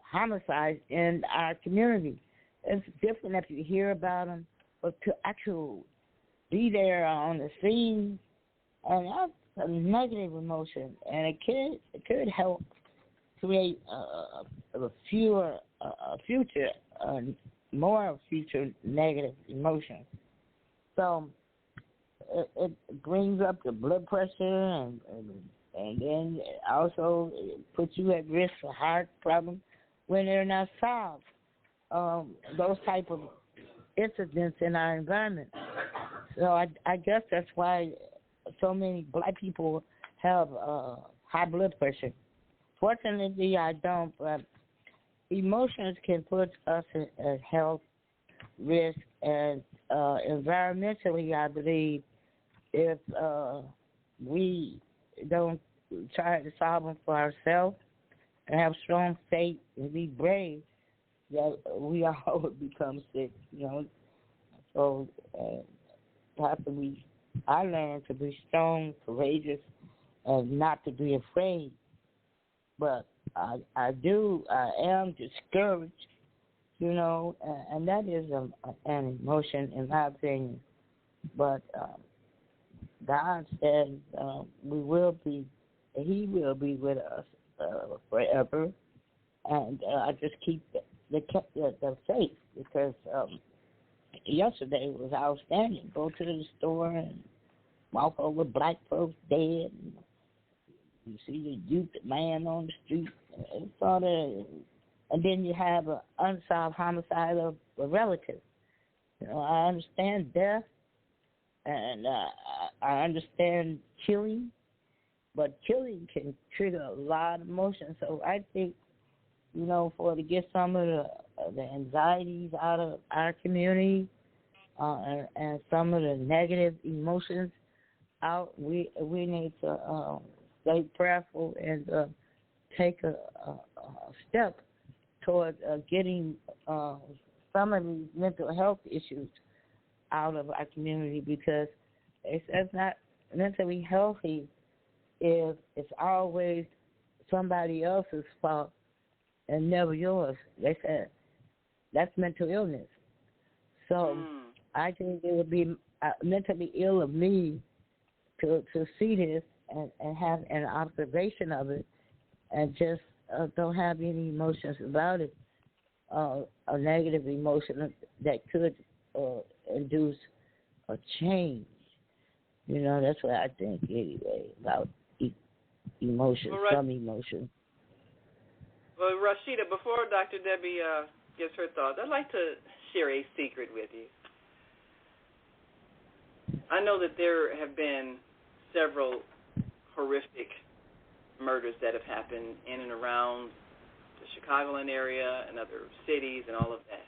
homicides in our community. It's different if you hear about them, but to actually be there on the scene, and that's a negative emotion, and it could help create more future negative emotions. So it brings up the blood pressure, and then also it puts you at risk for heart problems when they're not solved. Those type of incidents in our environment. So I guess that's why so many black people have high blood pressure. Fortunately, I don't, but emotions can put us at health risk, and environmentally, I believe, if we don't try to solve them for ourselves and have strong faith and be brave, that we all would become sick, So I learned to be strong, courageous, and not to be afraid. But I am discouraged, and that is an emotion in my opinion. But God said He will be with us forever, and I just keep the faith, because yesterday was outstanding. Go to the store and walk over black folks dead, and you see the youth man on the street. It's sort of, and then you have an unsolved homicide of a relative. I understand death, and I understand killing, but killing can trigger a lot of emotions. So I think, to get some of the anxieties out of our community and some of the negative emotions, out. We need to stay prayerful and take a step toward getting some of these mental health issues out of our community, because it's not mentally healthy if it's always somebody else's fault and never yours. They said that's mental illness. So I think it would be mentally ill of me to see this and have an observation of it and just don't have any emotions about it, a negative emotion that could induce a change. You know, that's what I think anyway about emotion, some emotion. Well, Rashida, before Dr. Debbie gives her thoughts, I'd like to share a secret with you. I know that there have been several horrific murders that have happened in and around the Chicagoland area and other cities and all of that.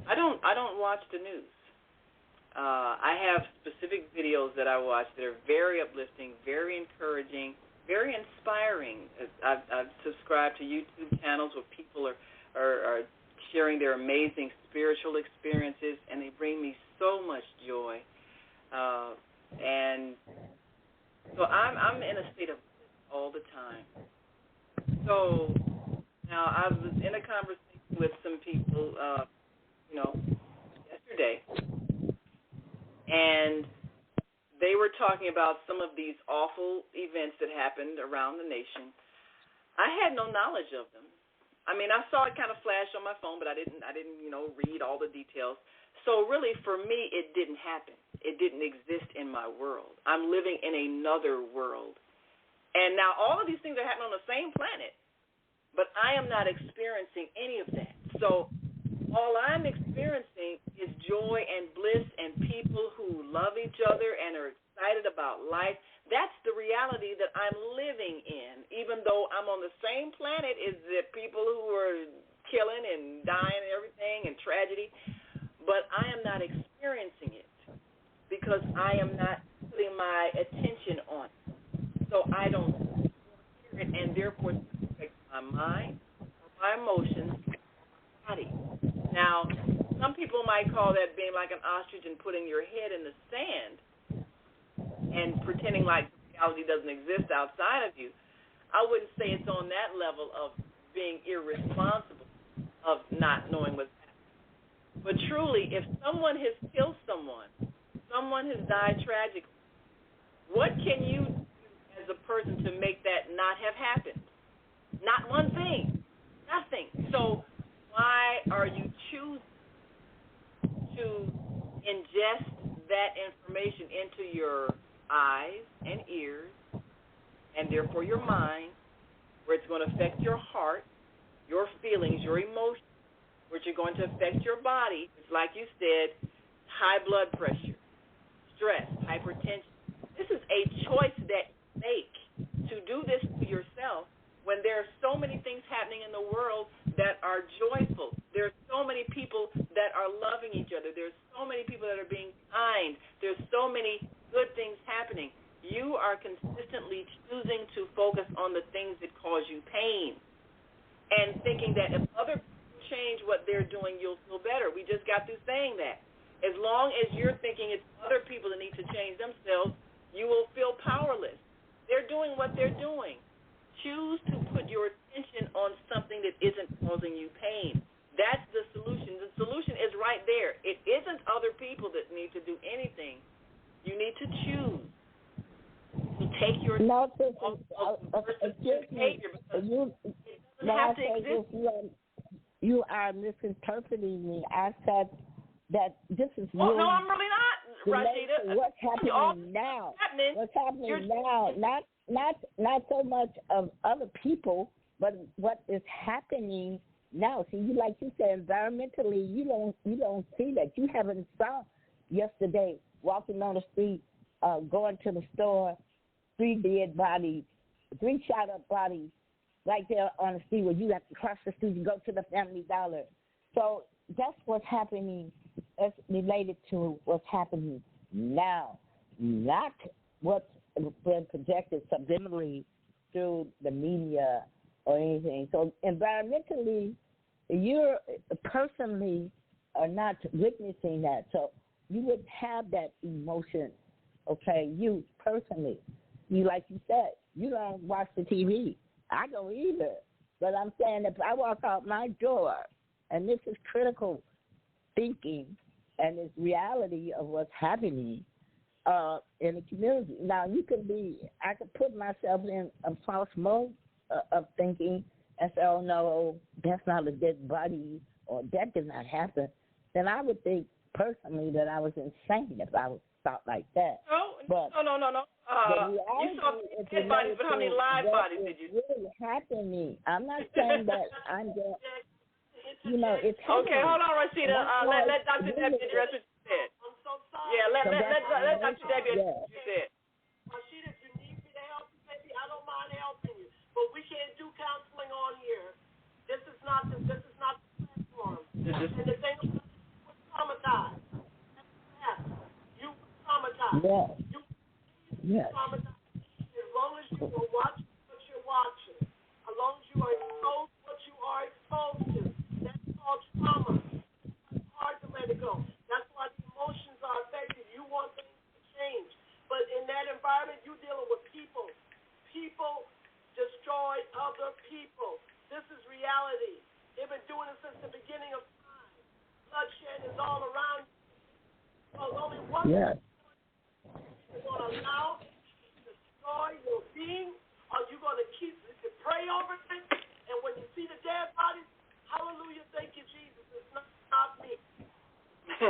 I don't watch the news. I have specific videos that I watch that are very uplifting, very encouraging, very inspiring. I've subscribed to YouTube channels where people are sharing their amazing spiritual experiences, and they bring me so much joy. And so I'm in a state of bliss all the time. So now I was in a conversation with some people, yesterday, and they were talking about some of these awful events that happened around the nation. I had no knowledge of them. I mean, I saw it kind of flash on my phone, but I didn't, read all the details. So really, for me, it didn't happen. It didn't exist in my world. I'm living in another world. And now all of these things are happening on the same planet, but I am not experiencing any of that. So all I'm experiencing is joy and bliss and people who love each other and are excited about life. That's the reality that I'm living in, even though I'm on the same planet as the people who are killing and dying and everything and tragedy, but I am not experiencing it because I am not putting my attention on it. So I don't hear it, and therefore it affects my mind, my emotions, my body. Now, some people might call that being like an ostrich and putting your head in the sand and pretending like reality doesn't exist outside of you. I wouldn't say it's on that level of being irresponsible, of not knowing what's happening. But truly, if someone has killed someone has died tragically, what can you do as a person to make that not have happened? Not one thing. Nothing. So why are you choosing to ingest that information into your eyes and ears, and therefore your mind, where it's going to affect your heart, your feelings, your emotions, which are going to affect your body? It's like you said, high blood pressure, stress, hypertension. This is a choice that you make to do this to yourself when there are so many things happening in the world that are joyful. There are so many people that are loving each other. There's so many people that are being kind. There's so many good things happening. You are consistently choosing to focus on the things that cause you pain and thinking that if other people change what they're doing, you'll feel better. We just got through saying that. As long as you're thinking it's other people that need to change themselves, you will feel powerless. They're doing what they're doing. Choose to put your attention on something that isn't causing you pain. That's the solution. The solution is right there. It isn't other people that need to do anything. You need to choose to take your attention off of behavior, because it doesn't have to exist. You are misinterpreting me. I said that this is no, I'm really not, Rashida. What's happening now? What's happening now? Not so much of other people, but what is happening now. See, like you said, environmentally, you don't see that. You haven't saw yesterday walking on the street, going to the store, 3 dead bodies, 3 shot up bodies right there on the street where you have to cross the street and go to the Family Dollar. So that's what's happening. That's related to what's happening now, not what's been projected subliminally through the media or anything. So environmentally, you personally are not witnessing that. So you would have that emotion, okay, you personally. You, like you said, you don't watch the TV. I don't either. But I'm saying if I walk out my door, and this is critical thinking and it's reality of what's happening in the community. Now, I could put myself in a false mode of thinking and say, oh, no, that's not a dead body or that did not happen. Then I would think personally that I was insane if I thought like that. No. You saw dead bodies, but how many live bodies did you see? It's really happening. I'm not saying that I'm going it's happening. Okay, hold on, Rashida. Let Dr. Debbie address what you said. I'm so sorry. Yeah, let Dr. Debbie address what you said. Rashida, if you need me to help you, baby, I don't mind helping you. But we can't do counseling on here. This is not the platform. And the thing about you were traumatized. You were traumatized. Yes. Traumatized. As long as you are watching what you're watching, as long as you are exposed to what you are exposed to, that's called trauma. It's hard to let it go. That's why the emotions are affected. You want things to change. But in that environment, you're dealing with people. People destroy other people. This is reality. They've been doing it since the beginning of time. Bloodshed is all around you. There's only one thing you're going to allow to destroy your being, or you're going to keep to pray over it. And when you see the dead bodies, hallelujah, thank you, Jesus. It's not me. I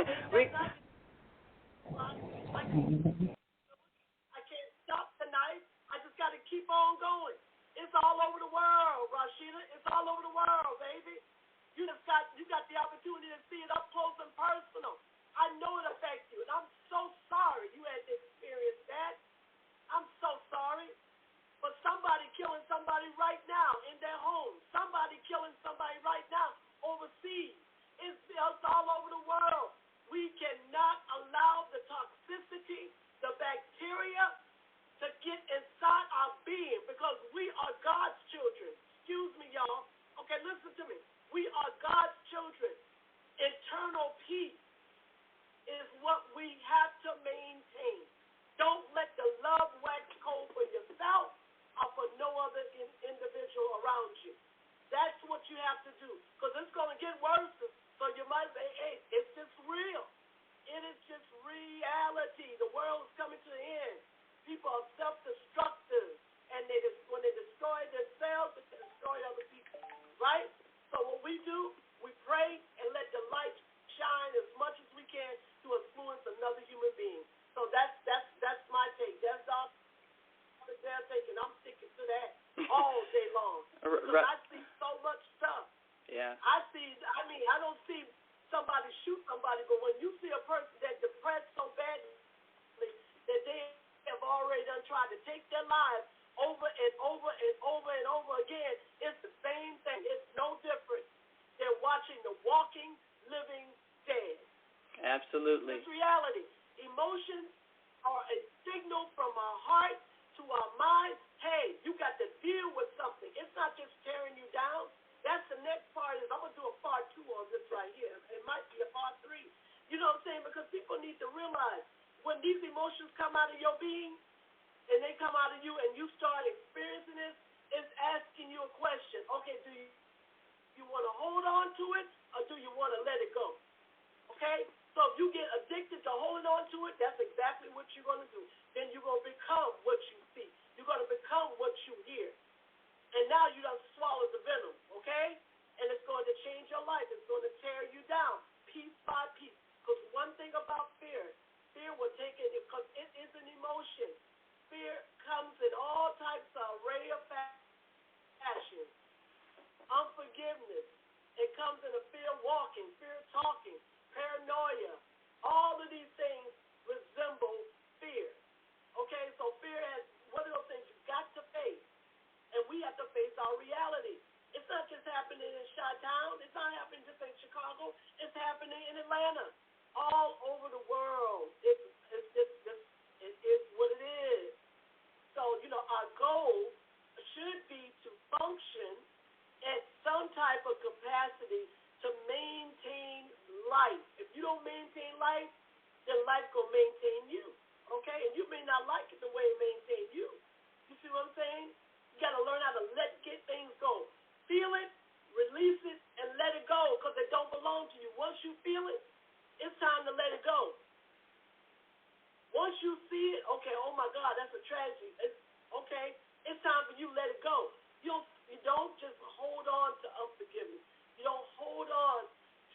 can't stop tonight. I just got to keep on going. It's all over the world, Rashida. It's all over the world, baby. You got the opportunity to see it up close and personal. I know it affects you, and I'm so sorry you had to experience that. I'm so sorry. But somebody killing somebody right now in their home. Somebody killing somebody right now overseas. It's all over the world. We cannot allow the toxicity, the bacteria, to get inside our being because we are God's children. Excuse me, y'all. Okay, listen to me. We are God's children. Internal peace is what we have to maintain. Don't let the love wax cold for yourself or for no other individual around you. That's what you have to do because it's going to get worse. So you might say, hey, it's just real. It is just reality. The world is coming to an end. People are self-destructive, and when they destroy themselves, they destroy other people, right? So what we do, we pray and let the light shine as much as we can to influence another human being. So that's my take. That's all they're taking. I'm sticking to that all day long because I see so much stuff. Yeah. I don't see somebody shoot somebody, but when you see a person that's depressed so badly that they have already done tried to take their lives over and over and over and over again, it's the same thing. It's no different. They're watching the walking, living dead. Absolutely. It's reality. Emotions are a signal from our heart to our mind. Hey, you got to deal with something. It's not just tearing you down. That's the next part. I'm going to do a part 2 on this right here. It might be a part 3. You know what I'm saying? Because people need to realize when these emotions come out of your being and they come out of you and you start experiencing this, it's asking you a question. Okay, do you want to hold on to it or do you want to let it go? Okay? So if you get addicted to holding on to it, that's exactly what you're going to do. Then you're going to become what you see. You're going to become what you hear. And now you done swallowed the venom, okay? And it's going to change your life. It's going to tear you down piece by piece. Because one thing about fear will take it because it is an emotion. Fear comes in all types of array of fashion. Unforgiveness. It comes in a fear walking, fear talking, paranoia. All of these things resemble fear. Okay, so fear has one of those things you've got to face. And we have to face our reality. It's not just happening in Chi-Town. It's not happening just in Chicago. It's happening in Atlanta. All over the world. It's our goal should be to function at some type of capacity to maintain life. If you don't maintain life, then life will maintain you, okay? And you may not like it the way it maintains you. You see what I'm saying? You got to learn how to get things go. Feel it, release it, and let it go because it don't belong to you. Once you feel it, it's time to let it go. Once you see it, okay, oh my God, that's a tragedy. Okay, it's time for you to let it go. You don't just hold on to unforgiveness. You don't hold on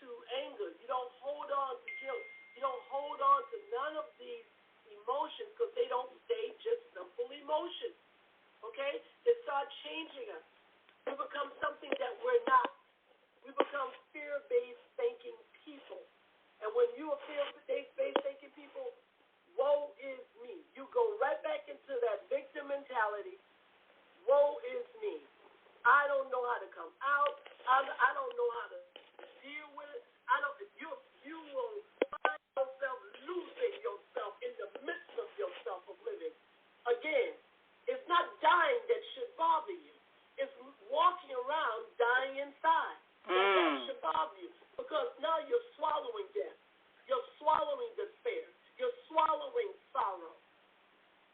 to anger. You don't hold on to guilt. You don't hold on to none of these emotions because they don't stay just simple emotions. Okay? They start changing us. We become something that we're not. We become fear-based thinking people. And when you are fear-based thinking people, woe is me. You go right back into that victim mentality. Woe is me. I don't know how to come out. I don't know how to deal with it. You will find yourself losing yourself in the midst of yourself of living. Again, it's not dying that should bother you. It's walking around dying inside. That should bother you because now you're swallowing death. You're swallowing despair. You're swallowing sorrow.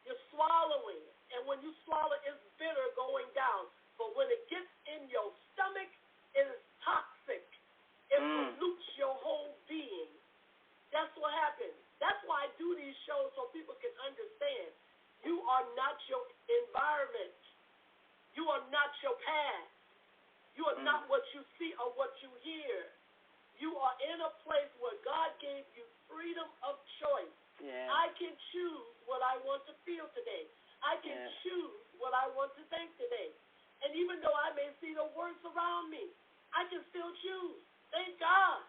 You're swallowing it. And when you swallow, it's bitter going down. But when it gets in your stomach, it is toxic. It pollutes your whole being. That's what happens. That's why I do these shows so people can understand. You are not your environment. You are not your past. You are not what you see or what you hear. You are in a place where God gave you freedom of choice. Yeah. I can choose what I want to feel today. I can choose what I want to think today. And even though I may see the worst around me, I can still choose. Thank God.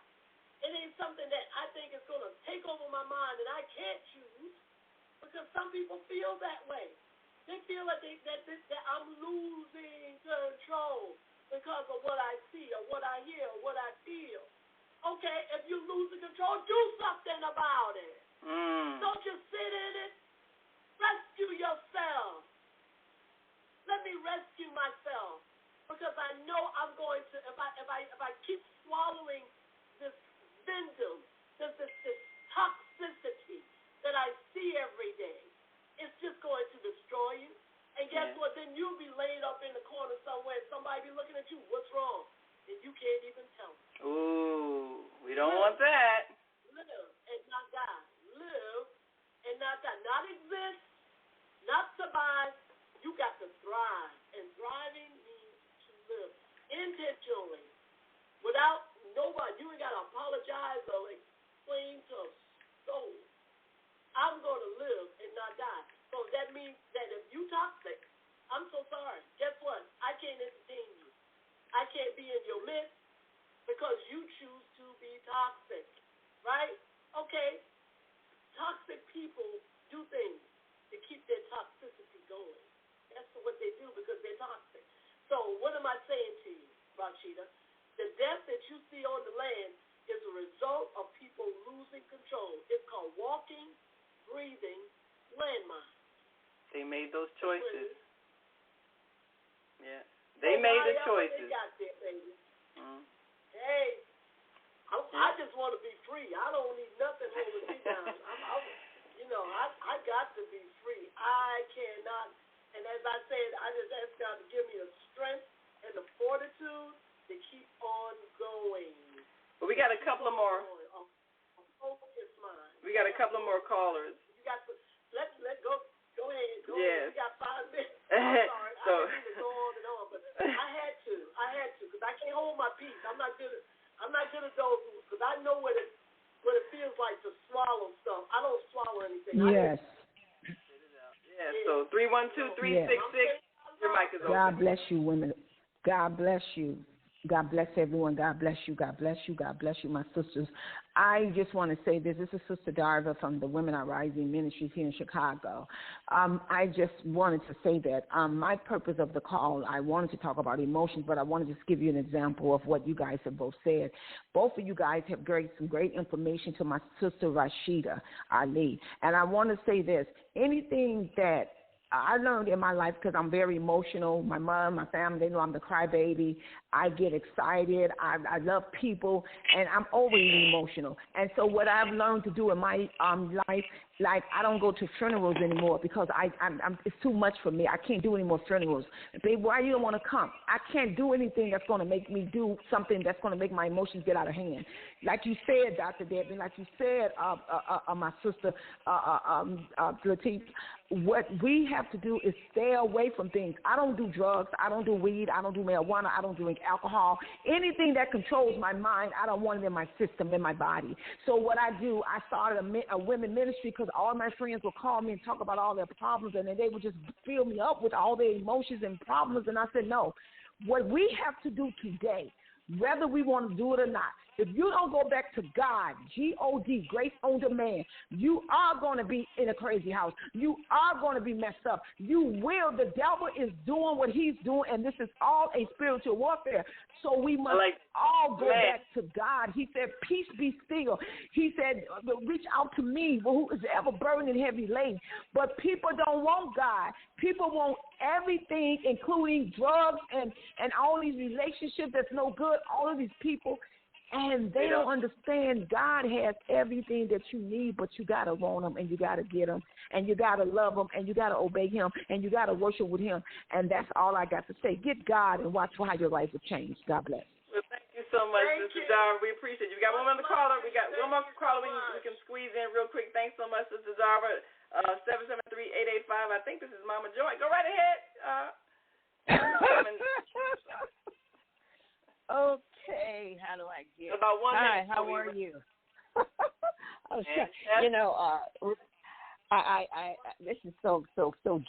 It ain't something that I think is going to take over my mind and I can't choose because some people feel that way. They feel like that I'm losing control because of what I see or what I hear or what I feel. Okay, if you lose the control, do something about it. Don't just sit in it. Rescue yourself. Let me rescue myself because I know I'm going to. If I keep swallowing this venom, this toxicity that I see every day, it's just going to destroy you. And guess what? Then you'll be laid up in the corner somewhere. Somebody be looking at you. What's wrong? And you can't even tell them. Ooh, we don't want that. Live and not die. Live and not die. Not exist, not survive. You got to thrive. And thriving means to live intentionally. Without nobody. You ain't got to apologize or explain to a soul. I'm going to live and not die. So that means that if you toxic, I'm so sorry. Guess what? I can't entertain you. I can't be in your midst because you choose to be toxic, right? Okay. Toxic people do things to keep their toxicity going. That's what they do because they're toxic. So what am I saying to you, Rashida? The death that you see on the land is a result of people losing control. It's called walking, breathing, landmines. They made those choices. Yeah. They made the choices. They got there, baby. Hey, I just want to be free. I don't need nothing holding me down. I got to be free. I cannot. And as I said, I just ask God to give me the strength and the fortitude to keep on going. But we got a couple of more. Focus mind. We got a couple of more callers. You got to let go. Go ahead. Go yes. ahead. We got 5 minutes. I'm sorry. So, I didn't mean to go on and on, but I had to because I can't hold my peace. I'm not good at those because I know what it feels like to swallow stuff. I don't swallow anything. Yes. Yeah. So 312-366. Your mic is open. God bless you, women. God bless you. God bless everyone. God bless you. God bless you. God bless you, my sisters. I just want to say this. This is Sister Darva from the Women Are Rising Ministries here in Chicago. I just wanted to say that my purpose of the call, I wanted to talk about emotions, but I wanted to just give you an example of what you guys have both said. Both of you guys have some great information to my sister Rashida Ali. And I want to say this. Anything that I learned in my life, because I'm very emotional. My mom, my family, they know I'm the crybaby. I get excited. I love people, and I'm overly emotional. And so what I've learned to do in my life, like I don't go to funerals anymore because I'm it's too much for me. I can't do any more funerals. Babe, why you don't want to come? I can't do anything that's going to make me do something that's going to make my emotions get out of hand. Like you said, Dr. Debbie, like you said, my sister, Latif, what we have to do is stay away from things. I don't do drugs. I don't do weed. I don't do marijuana. I don't drink alcohol. Anything that controls my mind, I don't want it in my system, in my body. So what I do, I started a women ministry because all my friends would call me and talk about all their problems, and then they would just fill me up with all their emotions and problems. And I said, no, what we have to do today, whether we want to do it or not, if you don't go back to God, G-O-D, grace on demand, you are going to be in a crazy house. You are going to be messed up. You will. The devil is doing what he's doing, and this is all a spiritual warfare. So we must all go back to God. He said, peace be still. He said, reach out to me, who is ever burdened and heavy laden. But people don't want God. People want everything, including drugs and all these relationships that's no good, all of these people. And they don't understand God has everything that you need, but you got to want him, and you got to get him, and you got to love him, and you got to obey him, and you got to worship with him. And that's all I got to say. Get God and watch how your life will change. God bless. Well, thank you so much, Sister Darva. We appreciate you. We got one more caller. We got one more caller we can squeeze in real quick. Thanks so much, Sister Darva. 773-885. I think this is Mama Joy. Go right ahead. Okay, how do I get? About 1 minute. Hi, how are you? This is so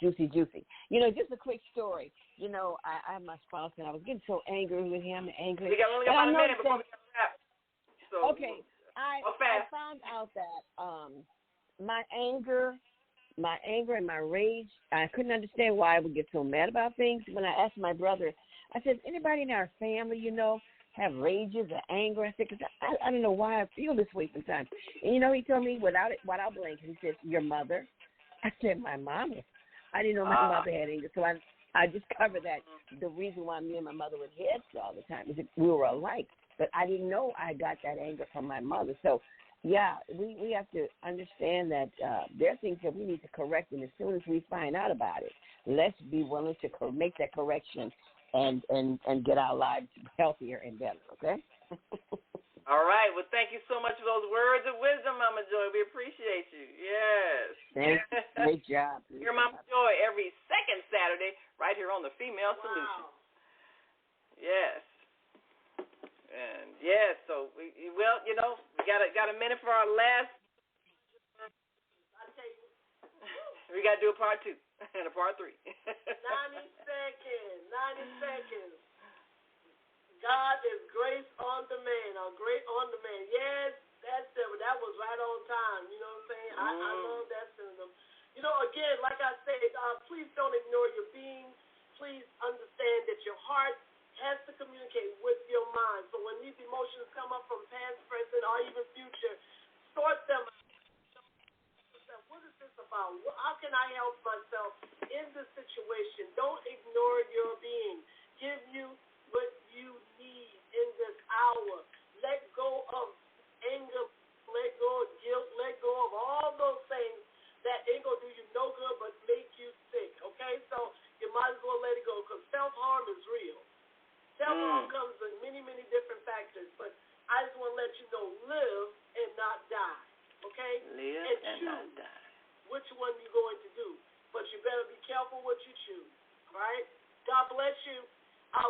juicy. Just a quick story. I have my spouse, and I was getting so angry with him, angry. We got only about a minute before we wrap. So, okay, I found out that my anger and my rage, I couldn't understand why I would get so mad about things. When I asked my brother, I said, anybody in our family, have rages or anger? I said, because I don't know why I feel this way sometimes. And, he told me without blinking, he said, your mother. I said, my mama. I didn't know my mother had anger. So I discovered that the reason why me and my mother were heads all the time is that we were alike. But I didn't know I got that anger from my mother. So, yeah, we have to understand that there are things that we need to correct, and as soon as we find out about it, let's be willing to make that correction and get our lives healthier and better, okay? All right. Well, thank you so much for those words of wisdom, Mama Joy. We appreciate you. Yes. Thanks. Great job. Hear Mama Joy every second Saturday right here on the Female Solution. Yes. And yes, so we got a minute for our last. We got to do a part 2 and a part 3. 90 seconds. God is grace on demand, or great on demand. Yes, that's it. That was right on time. You know what I'm saying? I love that synonym. Again, like I said, please don't ignore your being. Please understand that your heart has to communicate with your mind. So when these emotions come up from past, present, or even future, sort them out. What is this about? How can I help myself in this situation? Don't ignore your being. Give you what you need in this hour. Let go of anger, let go of guilt, let go of all those things that ain't going to do you no good but make you sick, okay? So you might as well let it go, because self-harm is real. Self-harm comes in many, many different factors, but I just want to let you know, live and not die, okay? Live and not die. Which one you're going to do. But you better be careful what you choose, all right? God bless you.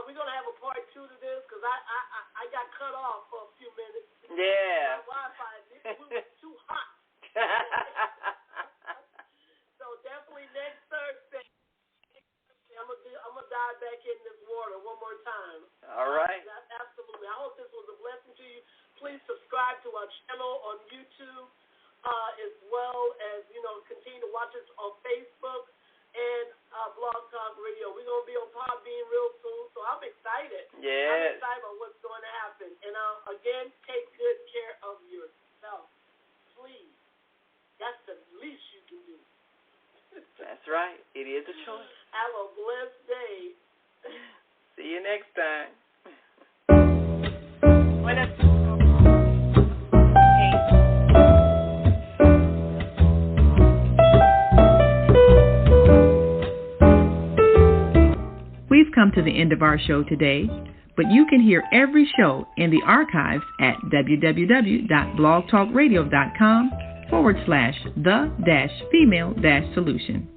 We're going to have a part 2 to this, because I got cut off for a few minutes. Yeah. My Wi-Fi, we were too hot. So definitely next Thursday, I'm gonna dive back in this water one more time. All right. Absolutely. I hope this was a blessing to you. Please subscribe to our channel on YouTube, as well as continue to watch us on Facebook and Blog Talk Radio. We're gonna be on Podbean real soon, so I'm excited. Yes. I'm excited about what's going to happen. And again, take good care of yourself, please. That's the least you can do. That's right. It is a Have a blessed day. See you next time. We've come to the end of our show today, but you can hear every show in the archives at www.blogtalkradio.com/the-female-solution.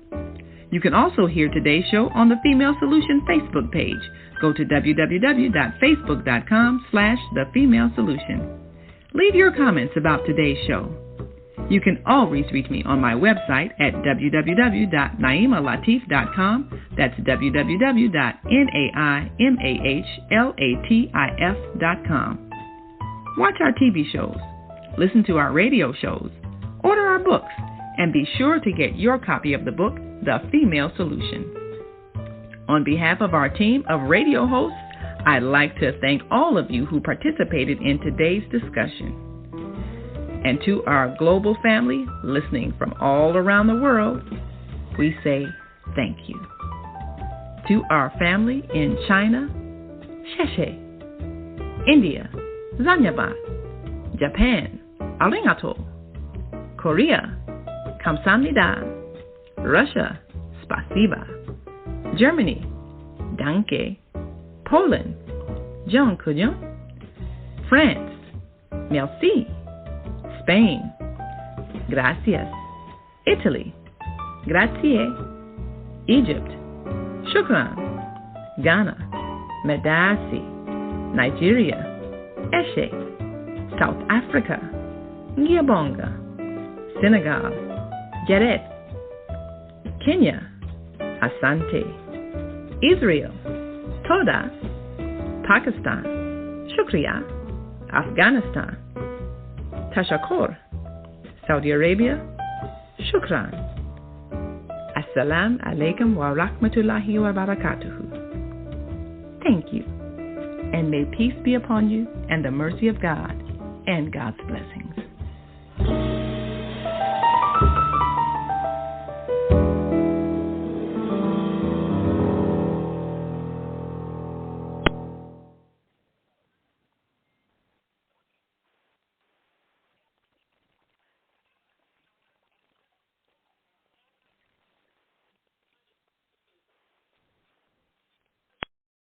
You can also hear today's show on the Female Solution Facebook page. Go to www.facebook.com/thefemalesolution. Leave your comments about today's show. You can always reach me on my website at www.naimalatif.com. That's www.naimalatif.com. Watch our TV shows, listen to our radio shows, order our books, and be sure to get your copy of the book, The Female Solution. On behalf of our team of radio hosts, I'd like to thank all of you who participated in today's discussion. And to our global family listening from all around the world, we say thank you. To our family in China, Sheshe, India, Zanyaba, Japan, Arigato, Korea, Kamsahamnida, Russia, Spasiba, Germany, Danke, Poland, Dziękuję, France, Merci, Spain, Gracias, Italy, Grazie, Egypt, Shukran, Ghana, Medasi, Nigeria, Eshe, South Africa, Ngiyabonga, Senegal, Geret, Kenya, Asante, Israel, Toda, Pakistan, Shukriya, Afghanistan, Tashakor, Saudi Arabia, Shukran. Assalamu alaikum wa rahmatullahi wa barakatuhu. Thank you, and may peace be upon you and the mercy of God and God's blessings.